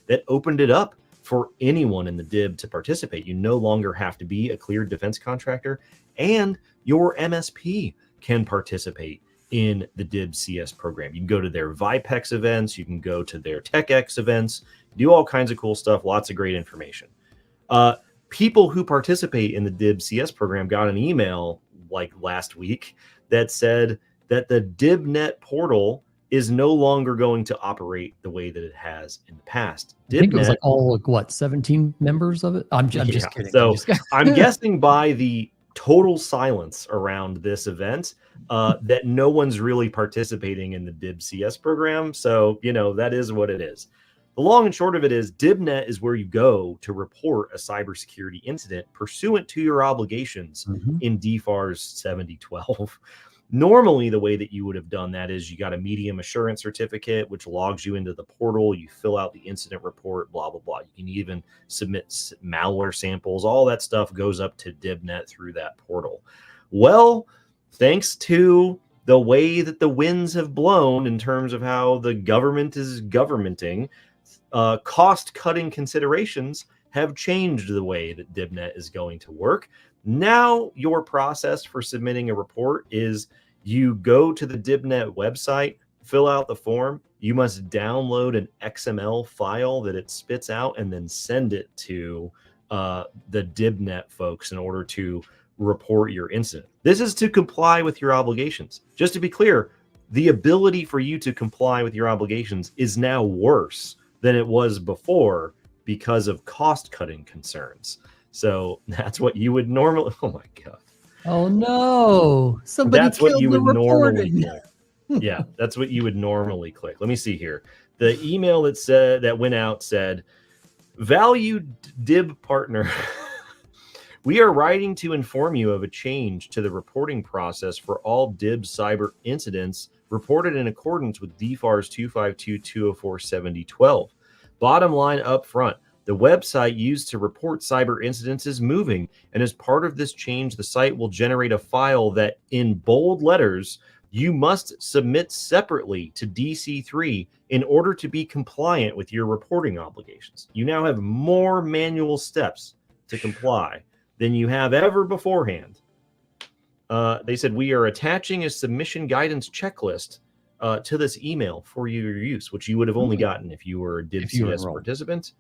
that opened it up for anyone in the DIB to participate. You no longer have to be a cleared defense contractor, and your MSP can participate in the DIBCS program. You can go to their VIPEX events, you can go to their TechX events, do all kinds of cool stuff, lots of great information. People who participate in the DIBCS program got an email like last week that said that the DIBNet portal is no longer going to operate the way that it has in the past. I think it was like all 17 members of it. I'm just kidding. So I'm guessing by the total silence around this event that no one's really participating in the DIBCS program. So, that is what it is. The long and short of it is DIBNet is where you go to report a cybersecurity incident pursuant to your obligations in DFARS 7012. Normally, the way that you would have done that is you got a medium assurance certificate, which logs you into the portal. You fill out the incident report, blah, blah, blah. You can even submit malware samples. All that stuff goes up to DIBNet through that portal. Well, thanks to the way that the winds have blown in terms of how the government is governmenting, cost-cutting considerations have changed the way that DIBNet is going to work. Now, your process for submitting a report is you go to the DIBNet website, fill out the form. You must download an XML file that it spits out and then send it to the DIBNet folks in order to report your incident. This is to comply with your obligations. Just to be clear, the ability for you to comply with your obligations is now worse than it was before because of cost-cutting concerns. So that's what you would normally. Oh my God! Oh no! Somebody that's killed what you the would reporting. normally do. Yeah, that's what you would normally click. Let me see here. The email that went out said, "Valued DIB partner, we are writing to inform you of a change to the reporting process for all DIB cyber incidents reported in accordance with DFARS 252-204-7012. Bottom line up front, the website used to report cyber incidents is moving, and as part of this change, the site will generate a file that, in bold letters, you must submit separately to DC3 in order to be compliant with your reporting obligations. You now have more manual steps to comply than you have ever beforehand." They said, "We are attaching a submission guidance checklist to this email for your use," which you would have only gotten if you were a DIBCS participant.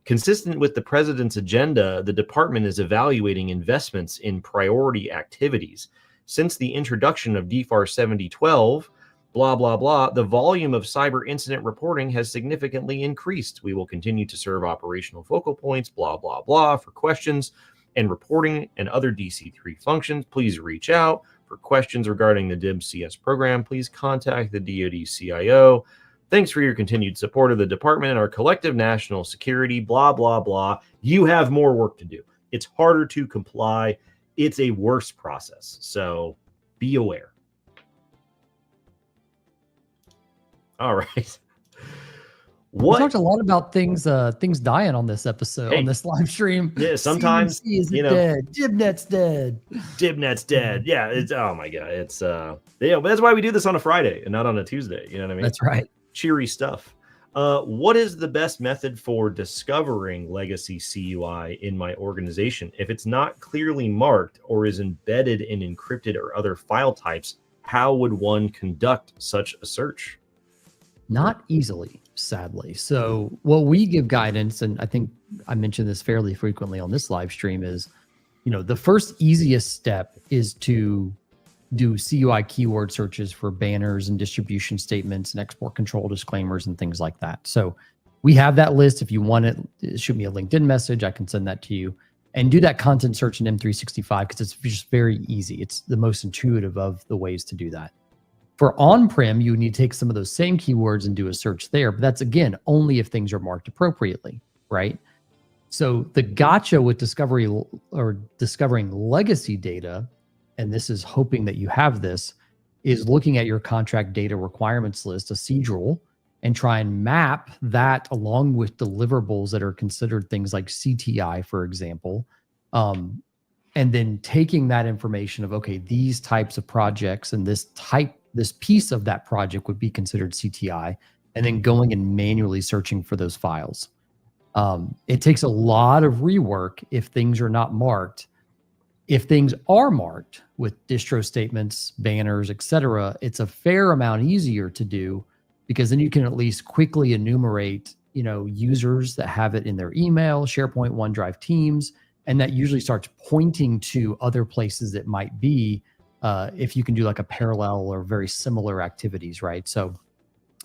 "Consistent with the president's agenda, the department is evaluating investments in priority activities. Since the introduction of DFARS 7012, blah, blah, blah, the volume of cyber incident reporting has significantly increased. We will continue to serve operational focal points, blah, blah, blah. For questions and reporting and other DC3 functions, please reach out. For questions regarding the DIBCS program, please contact the DoD CIO. Thanks for your continued support of the department and our collective national security, blah, blah, blah." You have more work to do. It's harder to comply. It's a worse process. So be aware. All right. We talked a lot about things dying on this episode, on this live stream. Yeah, sometimes CMMC is dead. DIBNet's dead. DIBNet's dead. Yeah, it's, oh my God. It's but that's why we do this on a Friday and not on a Tuesday. You know what I mean? That's right. Cheery stuff. What is the best method for discovering legacy CUI in my organization? If it's not clearly marked or is embedded in encrypted or other file types, how would one conduct such a search? Not easily, sadly. So what we give guidance, and I think I mention this fairly frequently on this live stream, is, the first easiest step is to do CUI keyword searches for banners and distribution statements and export control disclaimers and things like that. So we have that list. If you want it, shoot me a LinkedIn message. I can send that to you, and do that content search in M365 because it's just very easy. It's the most intuitive of the ways to do that. For on-prem, you need to take some of those same keywords and do a search there. But that's, again, only if things are marked appropriately, right? So the gotcha with discovering legacy data, and this is hoping that you have this, is looking at your contract data requirements list, a CDRL, and try and map that along with deliverables that are considered things like CTI, for example, and then taking that information of, okay, these types of projects and this piece of that project would be considered CTI, and then going and manually searching for those files. It takes a lot of rework if things are not marked. If things are marked with distro statements, banners, etc., it's a fair amount easier to do, because then you can at least quickly enumerate, users that have it in their email, SharePoint, OneDrive, Teams, and that usually starts pointing to other places that might be, if you can do like a parallel or very similar activities, right? So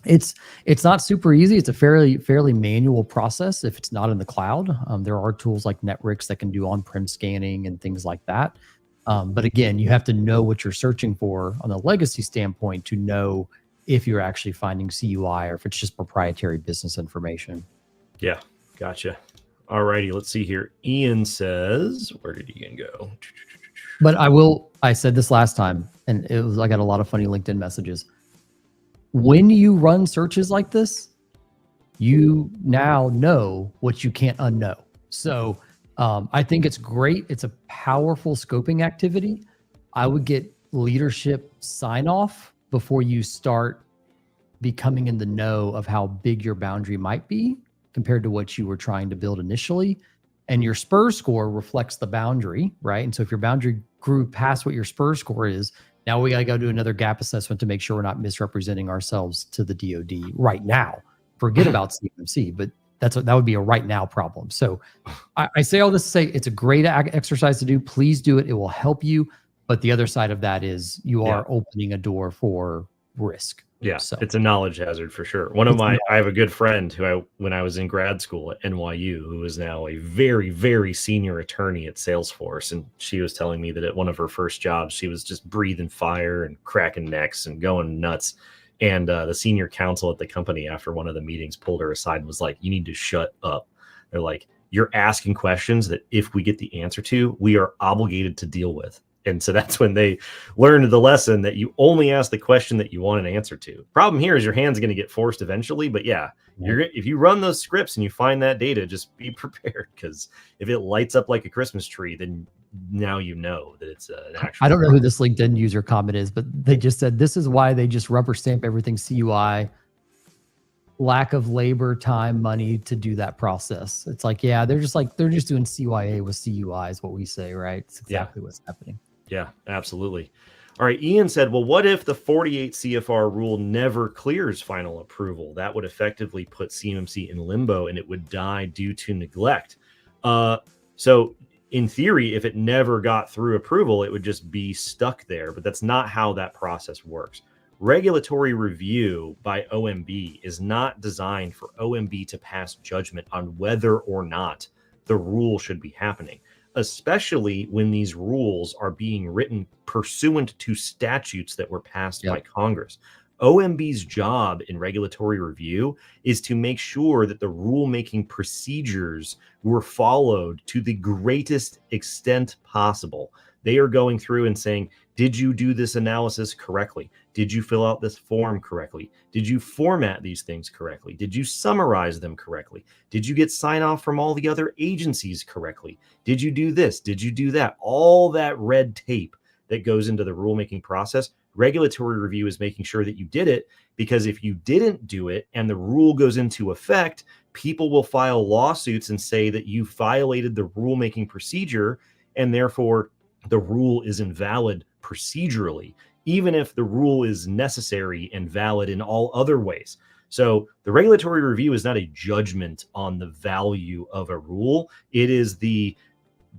it's not super easy. It's a fairly manual process if it's not in the cloud. There are tools like Netrix that can do on-prem scanning and things like that. But again, you have to know what you're searching for on the legacy standpoint to know if you're actually finding CUI or if it's just proprietary business information. Yeah, gotcha. All righty, let's see here. Ian says, where did Ian go? But I said this last time, and I got a lot of funny LinkedIn messages. When you run searches like this, you now know what you can't unknow. So I think it's great. It's a powerful scoping activity. I would get leadership sign off before you start becoming in the know of how big your boundary might be compared to what you were trying to build initially. And your SPUR score reflects the boundary, right? And so if your boundary grew past what your SPUR score is, now we got to go do another gap assessment to make sure we're not misrepresenting ourselves to the DoD right now. Forget about CMMC, but that would be a right now problem. So I say all this to say it's a great exercise to do. Please do it. It will help you. But the other side of that is you are opening a door for risk. Yeah, So it's a knowledge hazard for sure. I have a good friend when I was in grad school at NYU, who is now a very, very senior attorney at Salesforce. And she was telling me that at one of her first jobs, she was just breathing fire and cracking necks and going nuts. And the senior counsel at the company, after one of the meetings, pulled her aside and was like, "You need to shut up." They're like, "You're asking questions that if we get the answer to, we are obligated to deal with." And so that's when they learned the lesson that you only ask the question that you want an answer to. Problem here is your hand's going to get forced eventually. But yeah, if you run those scripts and you find that data, just be prepared, because if it lights up like a Christmas tree, then now you know that it's an actual. I don't know who this LinkedIn user comment is, but they just said this is why they just rubber stamp everything CUI. Lack of labor, time, money to do that process. It's like, yeah, they're just doing CYA with CUI is what we say, right? It's exactly what's happening. Yeah, absolutely. All right. Ian said, well, what if the 48 CFR rule never clears final approval? That would effectively put CMMC in limbo and it would die due to neglect. So in theory, if it never got through approval, it would just be stuck there. But that's not how that process works. Regulatory review by OMB is not designed for OMB to pass judgment on whether or not the rule should be happening, especially when these rules are being written pursuant to statutes that were passed by Congress. OMB's job in regulatory review is to make sure that the rulemaking procedures were followed to the greatest extent possible. They are going through and saying, did you do this analysis correctly? Did you fill out this form correctly? Did you format these things correctly? Did you summarize them correctly? Did you get sign off from all the other agencies correctly? Did you do this? Did you do that? All that red tape that goes into the rulemaking process, regulatory review is making sure that you did it, because if you didn't do it and the rule goes into effect, people will file lawsuits and say that you violated the rulemaking procedure, and therefore the rule is invalid procedurally, even if the rule is necessary and valid in all other ways. So the regulatory review is not a judgment on the value of a rule. It is the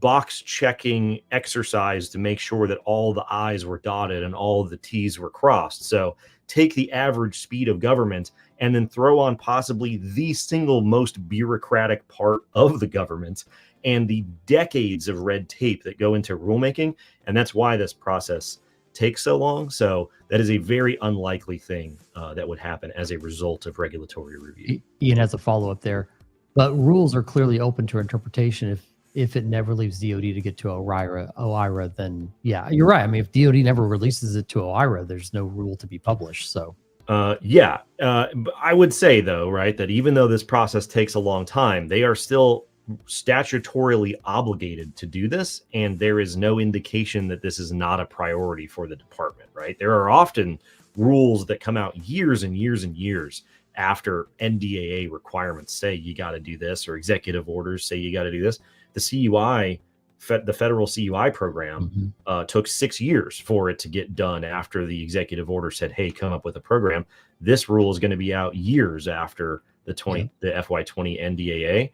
box checking exercise to make sure that all the I's were dotted and all the T's were crossed. So take the average speed of government and then throw on possibly the single most bureaucratic part of the government and the decades of red tape that go into rulemaking. And that's why this process takes so long. So that is a very unlikely thing that would happen as a result of regulatory review. Ian has a follow-up there, but rules are clearly open to interpretation. If it never leaves DOD to get to OIRA, then yeah, you're right. I mean, if DOD never releases it to OIRA, there's no rule to be published. So I would say though, right, that even though this process takes a long time, they are still statutorily obligated to do this, and there is no indication that this is not a priority for the department, right? There are often rules that come out years and years and years after NDAA requirements say you got to do this, or executive orders say you got to do this. The CUI, the federal CUI program, took 6 years for it to get done after the executive order said, hey, come up with a program. This rule is going to be out years after the FY20 NDAA.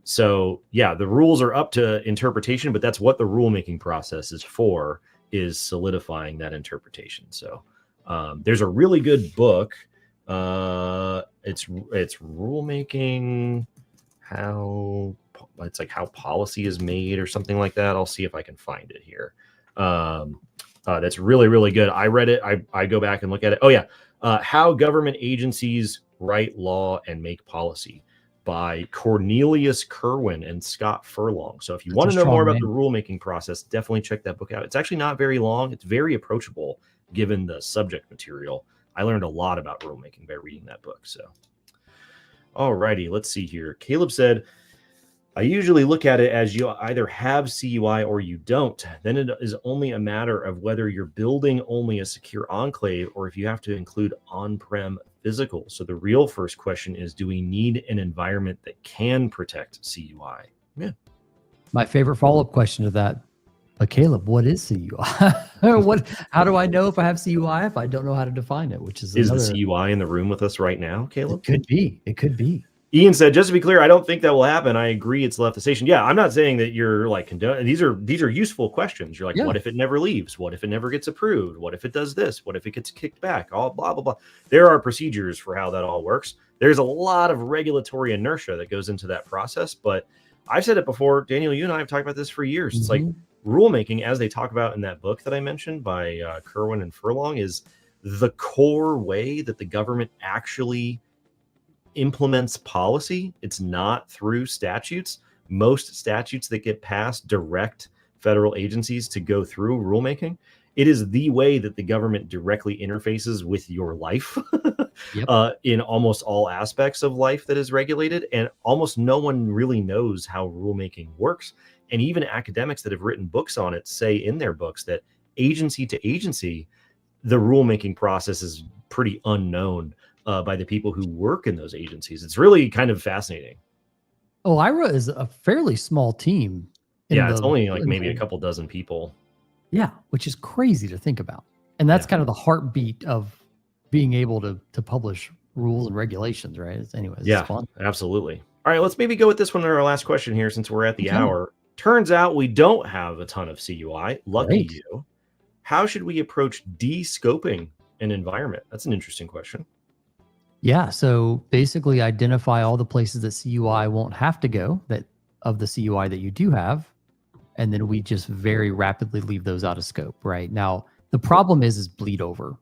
So yeah, the rules are up to interpretation, but that's what the rulemaking process is for, is solidifying that interpretation. So there's a really good book. It's rulemaking, it's like how policy is made or something like that. I'll see if I can find it here. That's really, really good. I read it. I go back and look at it. Oh yeah. How government agencies write law and make policy, by Cornelius Kerwin and Scott Furlong. So if you want to know more about the rulemaking process, definitely check that book out. It's actually not very long. It's very approachable given the subject material. I learned a lot about rulemaking by reading that book. So, all righty, let's see here. Caleb said, I usually look at it as you either have CUI or you don't. Then it is only a matter of whether you're building only a secure enclave or if you have to include on-prem physical. So the real first question is, do we need an environment that can protect CUI? Yeah. My favorite follow-up question to that, but Caleb, what is CUI? How do I know if I have CUI if I don't know how to define it? Which is the CUI in the room with us right now, Caleb? It could be. It could be. Ian said, just to be clear, I don't think that will happen. I agree it's left the station. Yeah, I'm not saying that you're like condoning. These are useful questions. You're like, what if it never leaves? What if it never gets approved? What if it does this? What if it gets kicked back? All blah, blah, blah. There are procedures for how that all works. There's a lot of regulatory inertia that goes into that process. But I've said it before, Daniel, you and I have talked about this for years. It's like rulemaking, as they talk about in that book that I mentioned by Kerwin and Furlong, is the core way that the government actually implements policy. It's not through statutes. Most statutes that get passed direct federal agencies to go through rulemaking. It is the way that the government directly interfaces with your life in almost all aspects of life that is regulated. And almost no one really knows how rulemaking works. And even academics that have written books on it say in their books that agency to agency, the rulemaking process is pretty unknown by the people who work in those agencies. It's really kind of fascinating. OIRA is a fairly small team. It's only like maybe a couple dozen people. Yeah, which is crazy to think about. And that's kind of the heartbeat of being able to publish rules and regulations, right? Anyways, yeah, it's fun. Absolutely. All right, let's maybe go with this one in our last question here since we're at the hour. Turns out we don't have a ton of CUI. Lucky you. How should we approach descoping an environment? That's an interesting question. Yeah, so basically identify all the places that CUI won't have to go, that of the CUI that you do have, and then we just very rapidly leave those out of scope, right? Now, the problem is bleed over.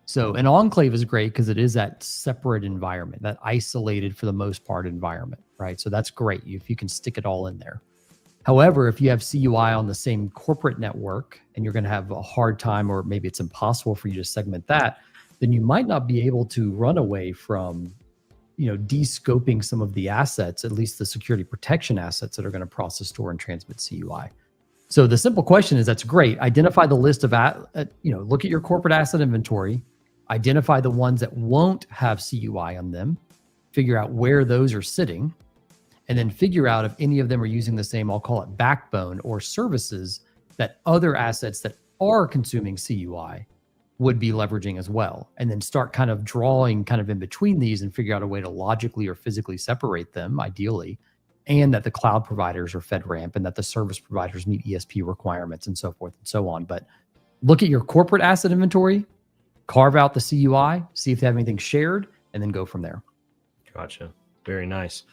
So an enclave is great because it is that separate environment, that isolated for the most part environment, right? So that's great if you can stick it all in there. However, if you have CUI on the same corporate network and you're going to have a hard time, or maybe it's impossible for you to segment that, then you might not be able to run away from, descoping some of the assets, at least the security protection assets that are going to process, store, and transmit CUI. So the simple question is, that's great. Identify the list of, look at your corporate asset inventory, identify the ones that won't have CUI on them, figure out where those are sitting, and then figure out if any of them are using the same, I'll call it backbone or services that other assets that are consuming CUI would be leveraging as well. And then start kind of drawing kind of in between these and figure out a way to logically or physically separate them, ideally, and that the cloud providers are FedRAMP and that the service providers meet ESP requirements and so forth and so on. But look at your corporate asset inventory, carve out the CUI, see if they have anything shared, and then go from there. Gotcha. Very nice.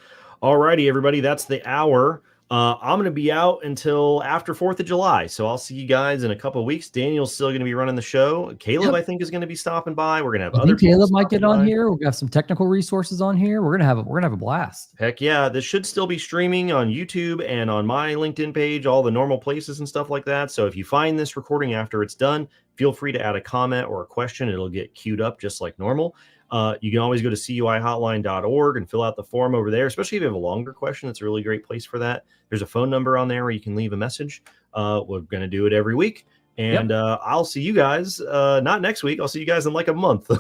All righty, everybody. That's the hour. I'm going to be out until after 4th of July. So I'll see you guys in a couple of weeks. Daniel's still going to be running the show. Caleb, I think, is going to be stopping by. We're going to have other people. Caleb might get on here. We're going to have some technical resources on here. We're going to have a blast. Heck yeah. This should still be streaming on YouTube and on my LinkedIn page, all the normal places and stuff like that. So if you find this recording after it's done, feel free to add a comment or a question. It'll get queued up just like normal. You can always go to CUIHotline.org and fill out the form over there, especially if you have a longer question. It's a really great place for that. There's a phone number on there where you can leave a message. We're going to do it every week. And I'll see you guys, not next week. I'll see you guys in like a month.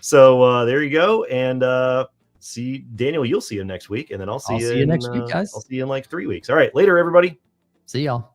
So there you go. And see Daniel, you'll see him next week. And then I'll see you next week, guys. I'll see you in like 3 weeks. All right. Later, everybody. See y'all.